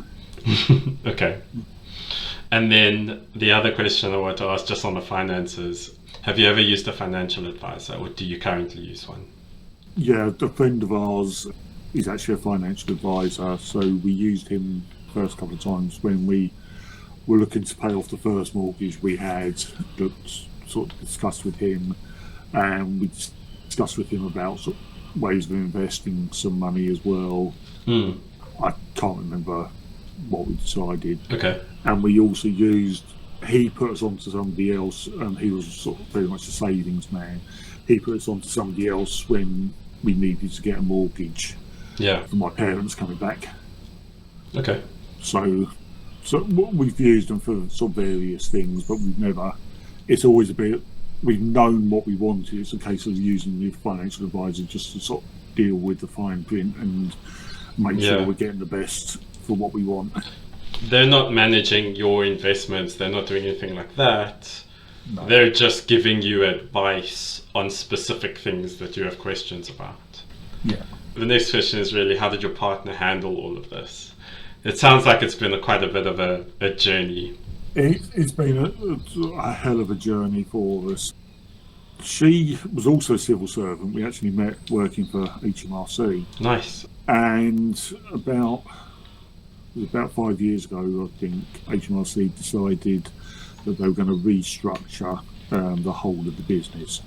Okay. And then the other question I want to ask, just on the finances, have you ever used a financial advisor, or do you currently use one? Yeah, a friend of ours is actually a financial advisor, so we used him the first couple of times when we were looking to pay off the first mortgage we had, that sort of discussed with him, and we discussed with him about sort of ways of investing some money as well. I can't remember what we decided. Okay. And we also he put us onto somebody else, and he was sort of very much a savings man. He put us onto somebody else when we needed to get a mortgage for my parents coming back. Okay. So we've used them for sort of various things, but it's always a bit, we've known what we wanted. It's a case of using the financial advisor just to sort of deal with the fine print and make sure we're getting the best for what we want. They're not managing your investments, they're not doing anything like that. No. They're just giving you advice on specific things that you have questions about. Yeah. The next question is really, how did your partner handle all of this? It sounds like it's been quite a bit of a journey. It's been a hell of a journey for us. She was also a civil servant. We actually met working for HMRC. Nice. And about 5 years ago, I think, HMRC decided that they were going to restructure the whole of the business.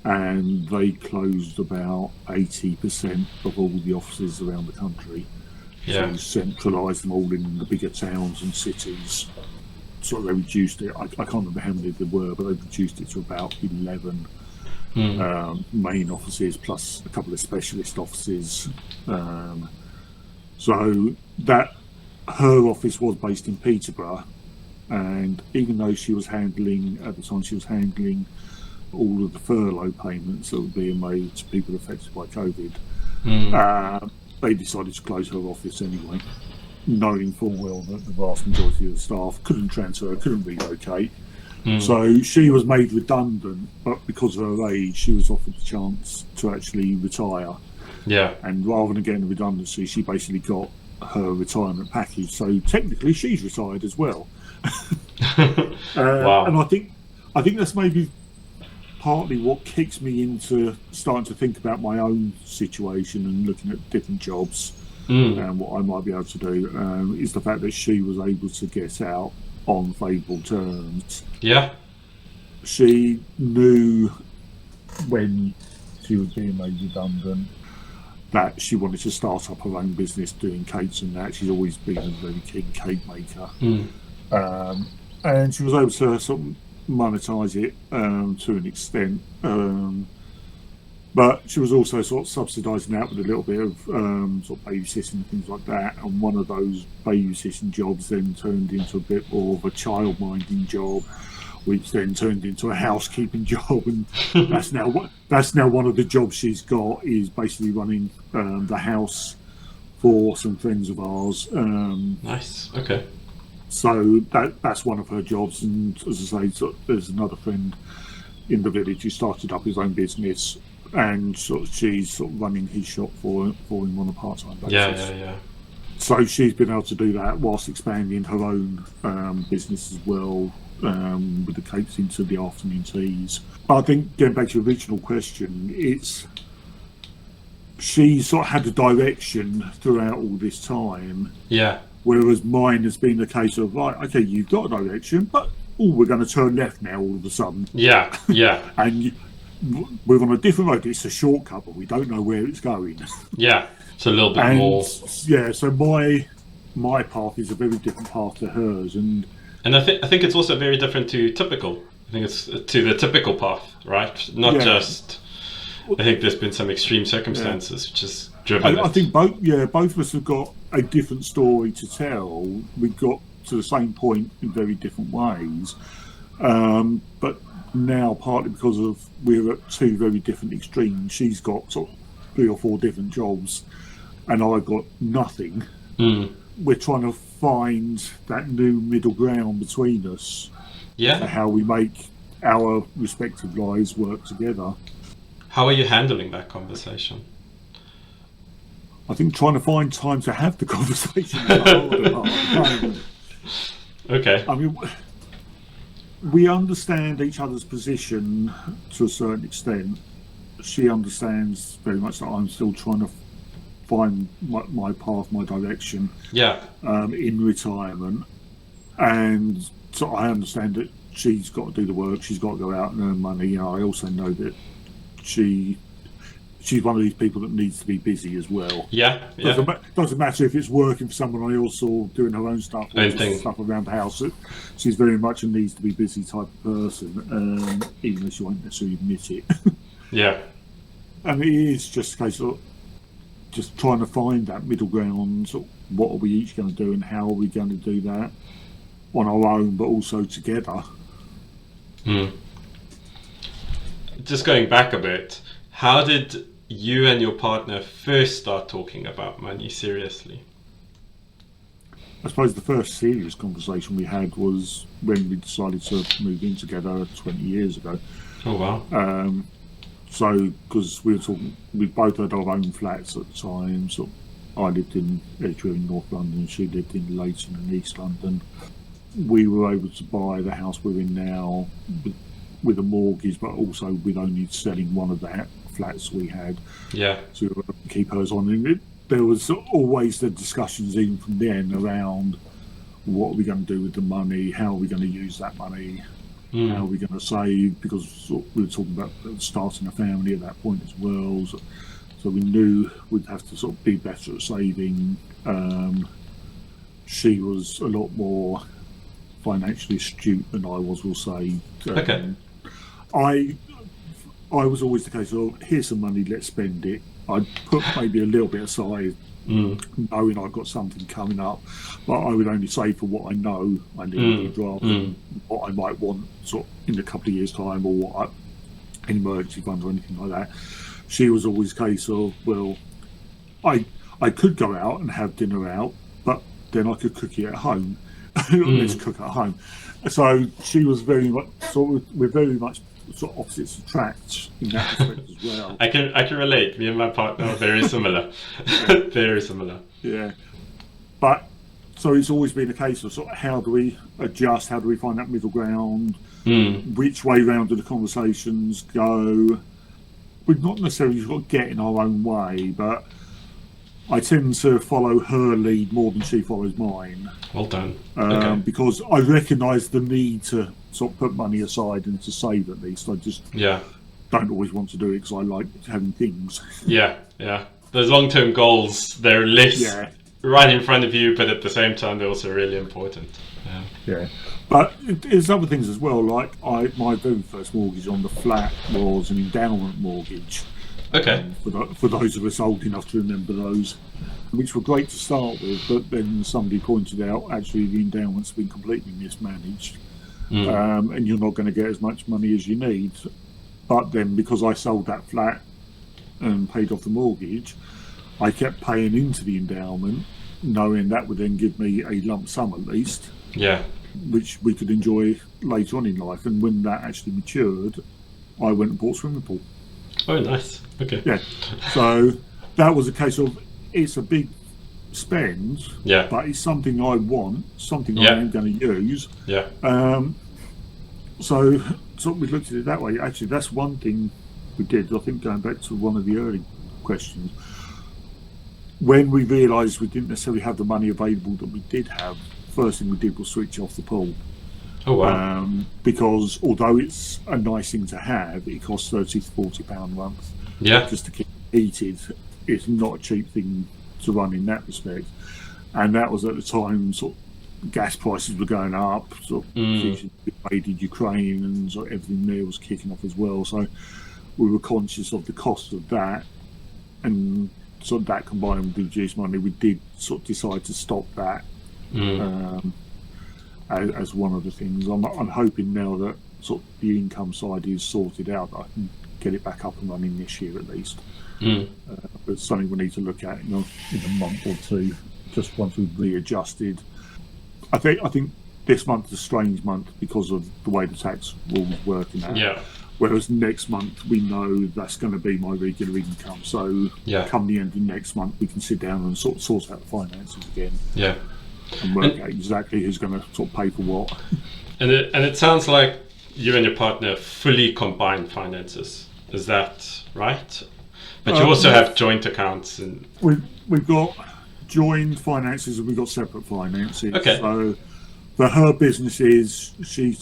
And they closed about 80% of all the offices around the country. Yeah. So centralised them all in the bigger towns and cities. So they reduced it. I can't remember how many there were, but they reduced it to about 11 main offices plus a couple of specialist offices. So that her office was based in Peterborough, and even though she was handling all of the furlough payments that were being made to people affected by COVID, they decided to close her office anyway, knowing full well that the vast majority of the staff couldn't transfer, couldn't relocate, So she was made redundant, but because of her age, she was offered the chance to actually retire. Yeah. And rather than getting a redundancy, she basically got her retirement package. So technically, she's retired as well. Wow. And I think that's maybe partly what kicks me into starting to think about my own situation and looking at different jobs and what I might be able to do, is the fact that she was able to get out on favourable terms. Yeah. She knew when she was being made redundant that she wanted to start up her own business doing cakes and that. She's always been a very keen cake maker. And she was able to sort of monetize it to an extent. But she was also sort of subsidising that with a little bit of sort of babysitting and things like that. And one of those babysitting jobs then turned into a bit more of a child-minding job, which then turned into a housekeeping job. And that's now one of the jobs she's got, is basically running the house for some friends of ours. Nice. Okay. So that's one of her jobs. And as I say, there's another friend in the village who started up his own business, and she's sort of running his shop for him on a part-time basis. Yeah. So she's been able to do that whilst expanding her own business as well, with the cakes into the afternoon teas. But I think, getting back to your original question, she sort of had a direction throughout all this time. Yeah. Whereas mine has been the case of, right, okay, you've got a direction, but we're going to turn left now all of a sudden. Yeah. And we're on a different road. It's a shortcut, but we don't know where it's going. Yeah, it's a little bit more. Yeah, so my path is a very different path to hers, and I think it's also very different to typical. I think it's to the typical path, right? Not just. I think there's been some extreme circumstances which has driven. I think both of us have got a different story to tell. We've got to the same point in very different ways, but now partly because we're at two very different extremes. She's got sort of 3 or 4 different jobs, and I've got nothing. We're trying to find that new middle ground between us. Yeah. How we make our respective lives work together. How are you handling that conversation? I think trying to find time to have the conversation is the harder part at the moment. Okay. I mean, we understand each other's position to a certain extent. She understands very much that I'm still trying to find my path, my direction. Yeah. In retirement, and so I understand that she's got to do the work. She's got to go out and earn money. I also know that she's one of these people that needs to be busy as well. Yeah. Doesn't matter if it's working for someone else or doing her own stuff or just stuff around the house. She's very much a needs to be busy type of person, even if she won't necessarily admit it. Yeah. And it is just a case of just trying to find that middle ground. So what are we each going to do, and how are we going to do that on our own, but also together? Just going back a bit, how did you and your partner first start talking about money seriously? I suppose the first serious conversation we had was when we decided to move in together 20 years ago. Oh wow. So, because we both had our own flats at the time. So I lived in Edgware in North London, she lived in Leighton in East London. We were able to buy the house we're in now with a mortgage, but also with only selling one of the flats we had. Yeah. So we were able to keep hers on. And there was always the discussions even from then around what are we going to do with the money, how are we going to use that money, how are we going to save, because we were talking about starting a family at that point as well. So we knew we'd have to sort of be better at saving. She was a lot more financially astute than I was, we'll say. Okay. I was always the case of, here's some money, let's spend it. I'd put maybe a little bit aside, knowing I've got something coming up, but I would only save for what I know I need, rather than what I might want sort of in a couple of years' time, or an emergency fund or anything like that. She was always a case of, well, I could go out and have dinner out, but then I could cook it at home. let's cook at home. So she was very much, we're very much sort of opposites attract in that respect as well. I can relate. Me and my partner are very similar. Very similar. Yeah. But so it's always been a case of sort of how do we adjust, how do we find that middle ground, which way round do the conversations go. We've not necessarily got to get in our own way, but I tend to follow her lead more than she follows mine. Well done. Because I recognise the need to sort of put money aside and to save at least. I just don't always want to do it because I like having things. Yeah. Those long-term goals, they're less right in front of you, but at the same time, they're also really important. Yeah. But there's other things as well. Like my very first mortgage on the flat was an endowment mortgage. Okay. For those of us old enough to remember those, which were great to start with, but then somebody pointed out actually the endowment's been completely mismanaged, and you're not going to get as much money as you need. But then because I sold that flat and paid off the mortgage, I kept paying into the endowment, knowing that would then give me a lump sum at least. Yeah. Which we could enjoy later on in life. And when that actually matured, I went and bought a swimming pool. Oh, nice. Okay. Yeah. So that was a case of it's a big spend, but it's something I want, something I am going to use. Yeah. So we looked at it that way. Actually, that's one thing we did. I think going back to one of the early questions, when we realised we didn't necessarily have the money available that we did have, first thing we did was switch off the pool. Oh wow! Because although it's a nice thing to have, it costs £30 to £40 a month. Yeah. Just to keep it heated, it's not a cheap thing to run in that respect. And that was at the time sort of gas prices were going up, sort of invaded Ukraine, and sort of everything there was kicking off as well. So we were conscious of the cost of that, and sort of that combined with reduced money, we did sort of decide to stop that. As one of the things, I'm hoping now that sort of the income side is sorted out, that I can get it back up and running this year at least. But it's something we need to look at in a month or two, just once we've readjusted. I think this month is a strange month because of the way the tax rules work in that. Yeah. Whereas next month we know that's going to be my regular income. So come the end of next month we can sit down and sort out the finances again. Yeah. And work out exactly who's going to sort of pay for what. And it sounds like you and your partner fully combine finances. Is that right? But you also have joint accounts. And we've got joint finances and we've got separate finances. Okay. So for her businesses, she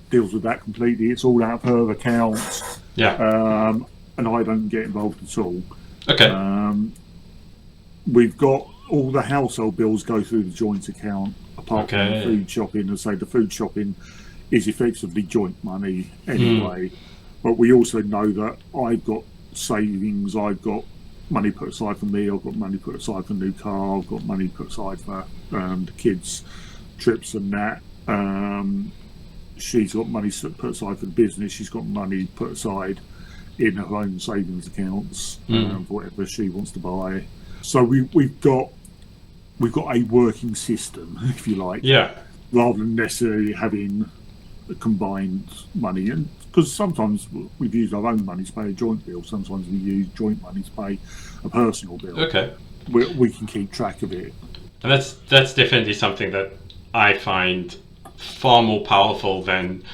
deals with that completely. It's all out of her accounts. Yeah. And I don't get involved at all. Okay. We've got all the household bills go through the joint account, apart from the food shopping. And say the food shopping is effectively joint money anyway. But we also know that I've got savings, I've got money put aside for me, I've got money put aside for a new car, I've got money put aside for the kids' trips and that. She's got money put aside for the business, she's got money put aside in her own savings accounts for whatever she wants to buy. So we've got a working system, if you like, rather than necessarily having combined money. And because sometimes we've used our own money to pay a joint bill, sometimes we use joint money to pay a personal bill. Okay. We can keep track of it. And that's definitely something that I find far more powerful than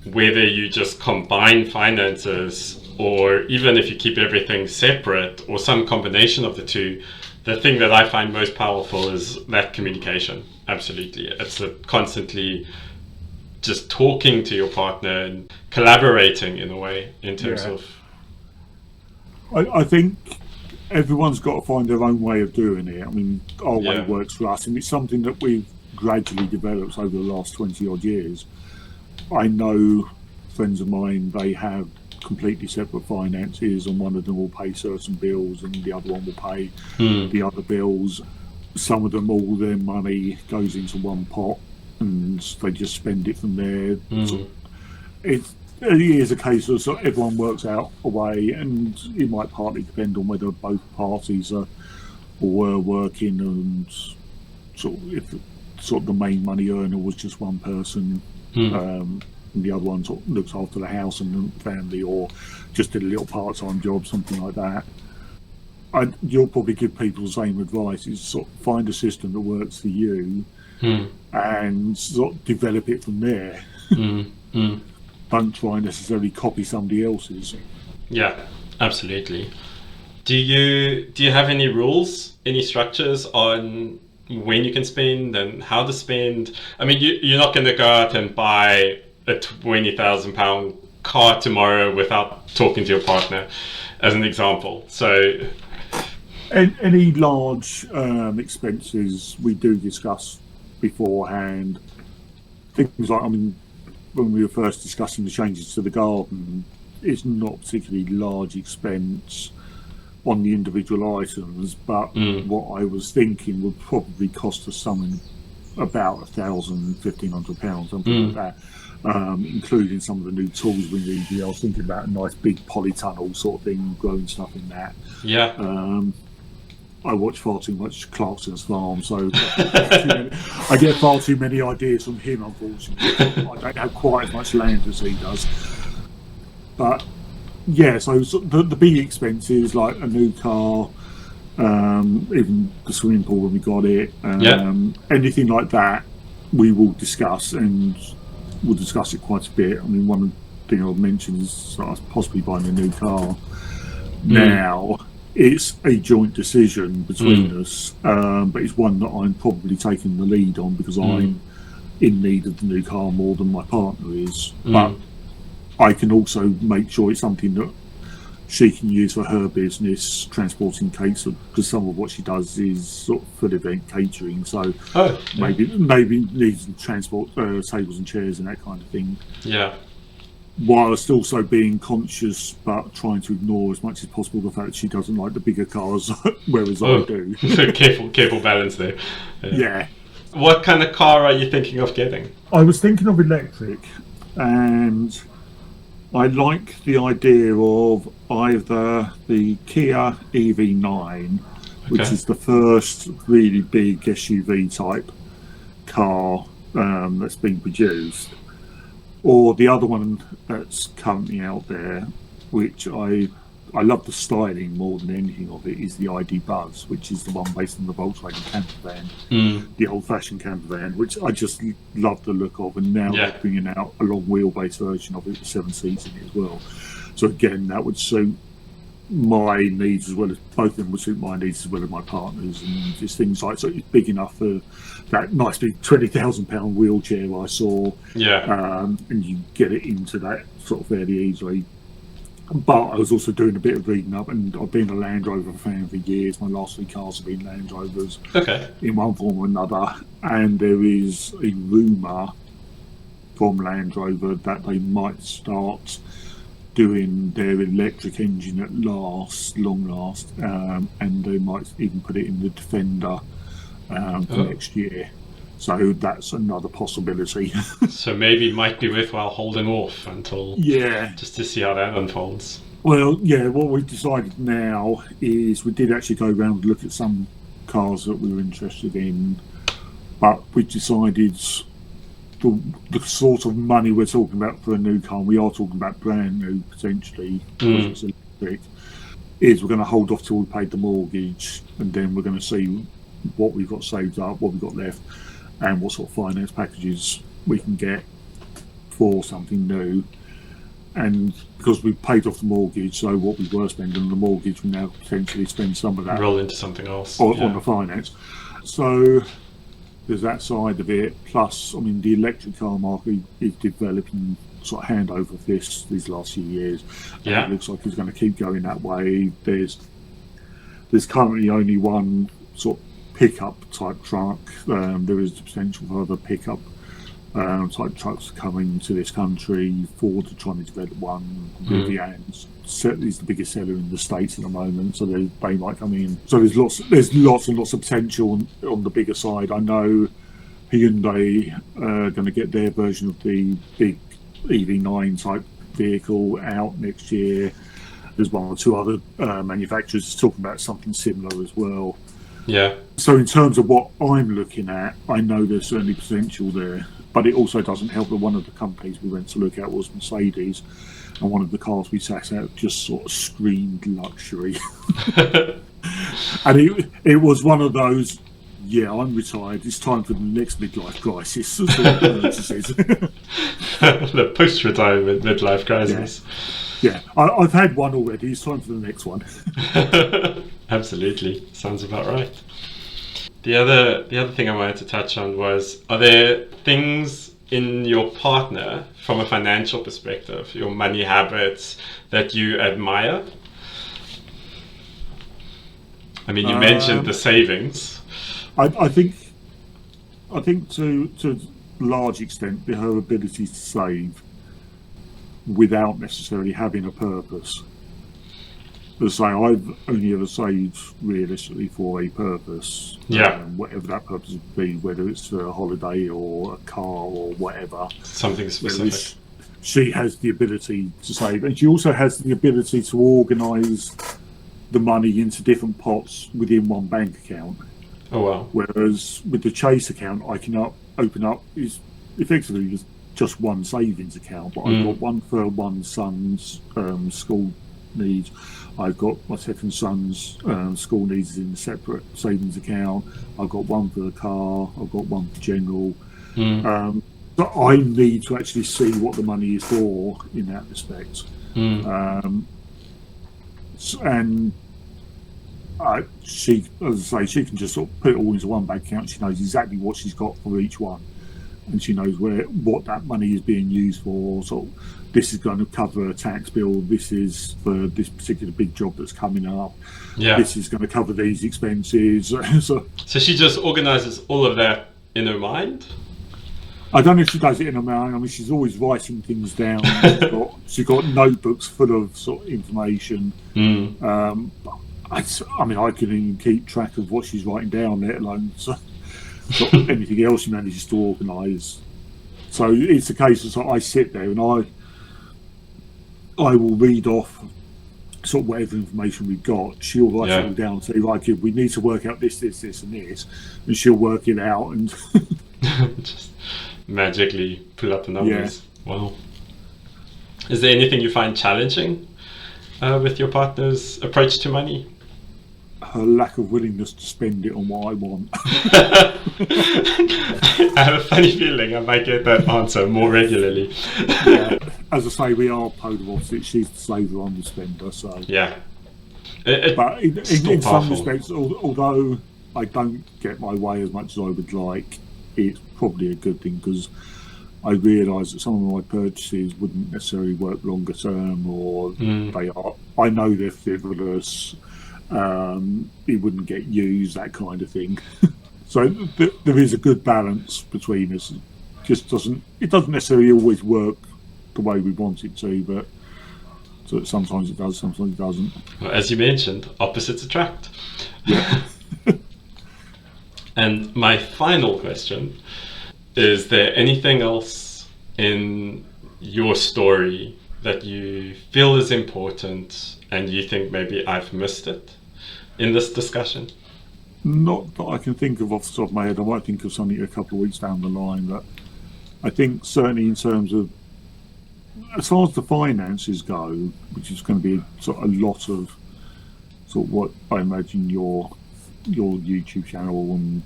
whether you just combine finances or even if you keep everything separate or some combination of the two. The thing that I find most powerful is that communication. Absolutely. It's constantly just talking to your partner and collaborating in a way in terms of... I think everyone's got to find their own way of doing it. I mean, our way works for us, and it's something that we've gradually developed over the last 20 odd years. I know friends of mine, they have completely separate finances, and one of them will pay certain bills and the other one will pay the other bills. Some of them, all their money goes into one pot and they just spend it from there. So it is a case of sort of everyone works out a way, and it might partly depend on whether both parties are or were working, and sort of if sort of the main money earner was just one person, and the other one sort of looks after the house and the family, or just did a little part-time job, something like that. You'll probably give people the same advice: is sort of find a system that works for you, and sort of develop it from there. Don't try and necessarily copy somebody else's. Yeah, absolutely. Do you have any rules, any structures on when you can spend and how to spend? I mean, you're not going to go out and buy a £20,000 car tomorrow without talking to your partner, as an example. So, any large expenses we do discuss beforehand. Things like, I mean, when we were first discussing the changes to the garden, it's not particularly large expense on the individual items, but what I was thinking would probably cost us something about £1,000, £1,500, something like that, including some of the new tools we need. I was thinking about a nice big polytunnel sort of thing, growing stuff in that. Yeah. I watch far too much Clarkson's Farm, so I get far too many ideas from him, unfortunately. I don't have quite as much land as he does. But yeah, so the big expenses like a new car, even the swimming pool when we got it, anything like that, we will discuss, and we'll discuss it quite a bit. I mean, one thing I've mentioned is possibly buying a new car. Now, it's a joint decision between us, but it's one that I'm probably taking the lead on because I'm in need of the new car more than my partner is. But I can also make sure it's something that she can use for her business, transporting cakes, because some of what she does is sort of food event catering. So maybe needs to transport tables and chairs and that kind of thing. Yeah. Whilst also being conscious, but trying to ignore as much as possible the fact that she doesn't like the bigger cars, whereas I do. So careful balance there. Yeah. What kind of car are you thinking of getting? I was thinking of electric, and I like the idea of either the Kia EV9, which is the first really big SUV type car that's been produced, or the other one that's currently out there, which I love the styling more than anything of it, is the ID Buzz, which is the one based on the Volkswagen camper van, the old-fashioned camper van, which I just love the look of, and now they're bringing out a long wheelbase version of it with 7 seats in it as well. So again, that would suit my needs as well as both of them would suit my needs as well as my partner's, and just things like, so it's big enough for that nice big £20,000 wheelchair I saw, and you get it into that sort of fairly easily. But I was also doing a bit of reading up, and I've been a Land Rover fan for years. My last 3 cars have been Land Rovers in one form or another, and there is a rumour from Land Rover that they might start doing their electric engine at long last, and they might even put it in the Defender for next year. So that's another possibility. So maybe it might be worthwhile holding off until just to see how that unfolds. Well, yeah, what we've decided now is we did actually go around and look at some cars that we were interested in, but we decided the sort of money we're talking about for a new car, and we are talking about brand new potentially, because it's electric, is we're going to hold off till we paid the mortgage, and then we're going to see what we've got saved up, what we've got left, and what sort of finance packages we can get for something new. And because we've paid off the mortgage, so what we were spending on the mortgage, we now potentially spend some of that roll into something else on the finance. So there's that side of it. Plus, I mean, the electric car market is developing sort of hand over fist these last few years. And it looks like it's going to keep going that way. There's currently only one sort of pickup type truck. There is the potential for other pickup type trucks coming to this country. Ford are trying to develop one. Rivian's certainly is the biggest seller in the States at the moment, so they might come in. So there's lots and lots of potential on the bigger side. I know Hyundai are going to get their version of the big EV9 type vehicle out next year. There's 1 or 2 other manufacturers talking about something similar as well. Yeah. So in terms of what I'm looking at, I know there's certainly potential there, but it also doesn't help that one of the companies we went to look at was Mercedes, and one of the cars we sat at just sort of screamed luxury. And it was one of those, yeah, I'm retired, it's time for the next midlife crisis sort of purchases. The post-retirement midlife crisis. Yeah, I've had one already, it's time for the next one. Absolutely. Sounds about right. The other thing I wanted to touch on was, are there things in your partner from a financial perspective, your money habits, that you admire? I mean, you mentioned the savings. I think to a large extent, her ability to save without necessarily having a purpose. As I say, I've only ever saved realistically for a purpose. Yeah. Whatever that purpose would be, whether it's a holiday or a car or whatever. Something specific. She has the ability to save, and she also has the ability to organise the money into different pots within one bank account. Oh wow. Whereas with the Chase account, I can open up is effectively just one savings account, but I've got one for one son's school needs. I've got my second son's school needs in a separate savings account. I've got one for the car. I've got one for general. But I need to actually see what the money is for in that respect. And she, as I say, she can just sort of put it all into one bank account. She knows exactly what she's got for each one, and she knows what that money is being used for. So this is going to cover a tax bill. This is for this particular big job that's coming up. Yeah. This is going to cover these expenses. So she just organises all of that in her mind? I don't know if she does it in her mind. I mean, she's always writing things down. She's got notebooks full of sort of information. I mean, I couldn't even keep track of what she's writing down, let alone anything else she manages to organise. So it's a case of sort of, I sit there and I will read off sort of whatever information we've got. She'll write it all down and say, right, kid, we need to work out this, and this, and she'll work it out and just magically pull up the numbers. Yeah. Wow. Is there anything you find challenging with your partner's approach to money? Her lack of willingness to spend it on what I want. I have a funny feeling I might get that answer more regularly. Yeah. As I say, we are polar opposites. She's the saver, I'm the spender. So yeah. But in some respects, although I don't get my way as much as I would like, it's probably a good thing, because I realise that some of my purchases wouldn't necessarily work longer term, or they are. I know they're frivolous. It wouldn't get used, that kind of thing. So there is a good balance between us. It doesn't necessarily always work the way we want it to, but so sometimes it does, sometimes it doesn't. Well, as you mentioned, opposites attract. Yeah. And my final question, is there anything else in your story that you feel is important and you think maybe I've missed it in this discussion? Not that I can think of off the top of my head. I might think of something a couple of weeks down the line, but I think certainly in terms of, as far as the finances go, which is going to be sort of a lot of sort of what I imagine your YouTube channel and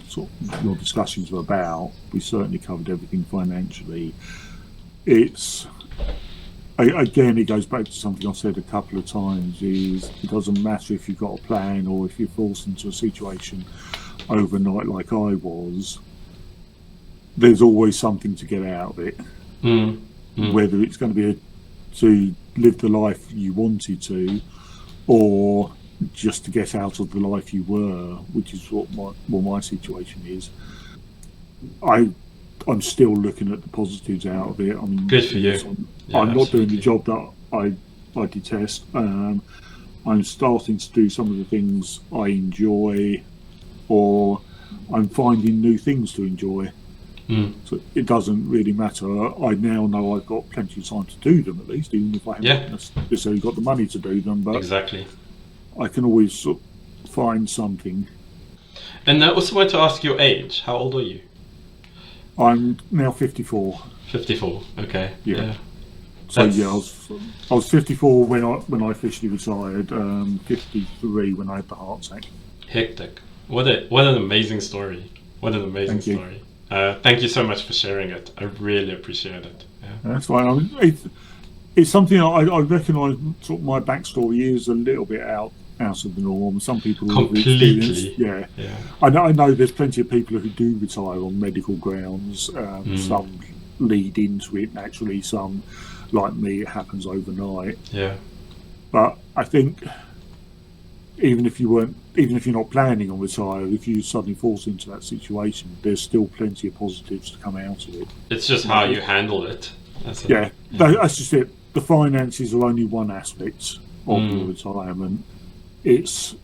sort of your discussions were about, we certainly covered everything financially. It's, again, it goes back to something I've said a couple of times, is it doesn't matter if you've got a plan or if you're forced into a situation overnight like I was, there's always something to get out of it. Whether it's going to be to live the life you wanted to, or just to get out of the life you were, which is what my situation is. I'm still looking at the positives out of it. I mean, good for you. I'm not doing the job that I detest. I'm starting to do some of the things I enjoy, or I'm finding new things to enjoy. So it doesn't really matter. I now know I've got plenty of time to do them, at least, even if I haven't necessarily got the money to do them. But exactly, I can always sort of find something And I also want to ask your age. How old are you? I'm now 54. 54. Okay. Yeah. So That's- yeah, I was 54 when I officially retired. 53 when I had the heart attack. Hectic. What an amazing story. What an amazing Thank you. story. Thank you so much for sharing it. I really appreciate it. Yeah. That's fine. I mean, it's something I recognise. Sort of my backstory is a little bit out of the norm. Some people have experienced. Completely. Yeah, Yeah. I know. There's plenty of people who do retire on medical grounds. Some lead into it naturally. Some, like me, it happens overnight. Yeah. But I think even if you're not planning on retiring, if you suddenly force into that situation, there's still plenty of positives to come out of it. It's just how you handle it. That's That's just it. The finances are only one aspect of your retirement. It's,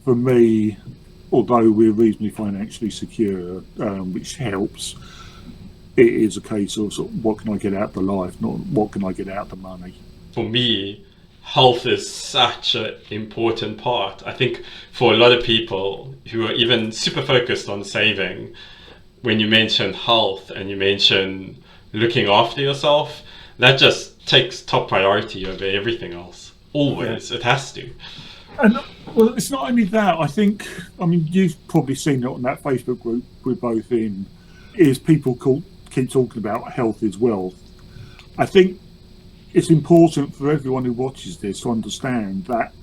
for me, although we're reasonably financially secure, which helps, it is a case of, sort of what can I get out of the life, not what can I get out of the money. For me, health is such an important part. I think for a lot of people who are even super focused on saving, when you mention health and you mention looking after yourself, that just takes top priority over everything else. Always. It has to. And well, it's not only that. I mean, you've probably seen it on that Facebook group we're both in. Is people keep talking about health is wealth. I think it's important for everyone who watches this to understand that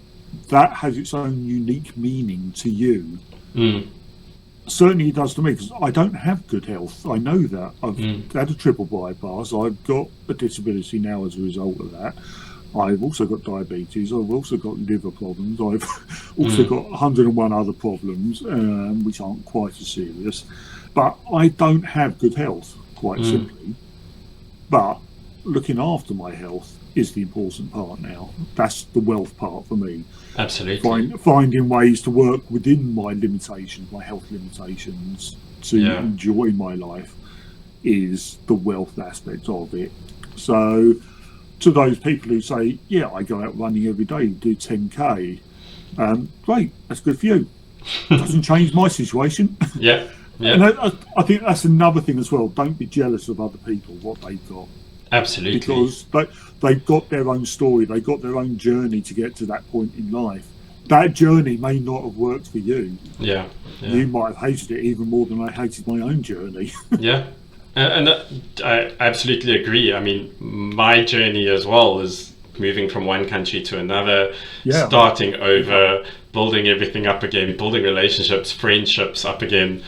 that has its own unique meaning to you. Certainly it does to me, because I don't have good health. I know that. I've had a triple bypass. I've got a disability now as a result of that. I've also got diabetes. I've also got liver problems. I've also got 101 other problems, which aren't quite as serious. But I don't have good health, quite simply. But looking after my health is the important part now. That's the wealth part for me. Absolutely. Finding ways to work within my limitations, my health limitations, to enjoy my life is the wealth aspect of it. So to those people who say, yeah, I go out running every day, do 10K, great, that's good for you. Doesn't change my situation. Yeah. And I think that's another thing as well. Don't be jealous of other people, what they've got. Absolutely. Because they've got their own story, they've got their own journey to get to that point in life. That journey may not have worked for you. Yeah. You might have hated it even more than I hated my own journey. Yeah. And I absolutely agree. I mean, my journey as well is moving from one country to another, starting over, building everything up again, building relationships, friendships up again.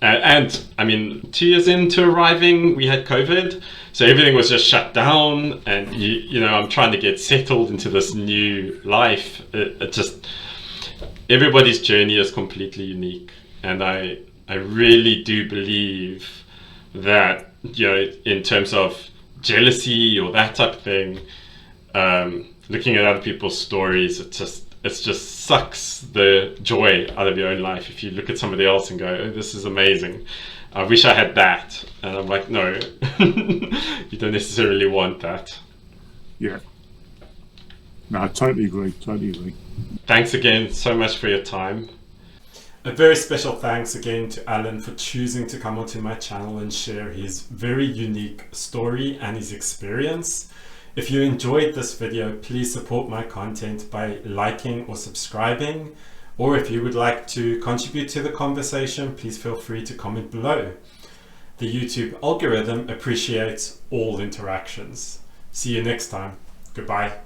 And I mean, 2 years into arriving, we had COVID, so everything was just shut down, and you know, I'm trying to get settled into this new life. It just, everybody's journey is completely unique, and I really do believe that, you know, in terms of jealousy or that type of thing, looking at other people's stories, it just sucks the joy out of your own life. If you look at somebody else and go, oh, this is amazing, I wish I had that, and I'm like, no, you don't necessarily want that. Yeah. No, I totally agree. Thanks again so much for your time. A very special thanks again to Alan for choosing to come onto my channel and share his very unique story and his experience. If you enjoyed this video, please support my content by liking or subscribing. Or if you would like to contribute to the conversation, please feel free to comment below. The YouTube algorithm appreciates all interactions. See you next time. Goodbye.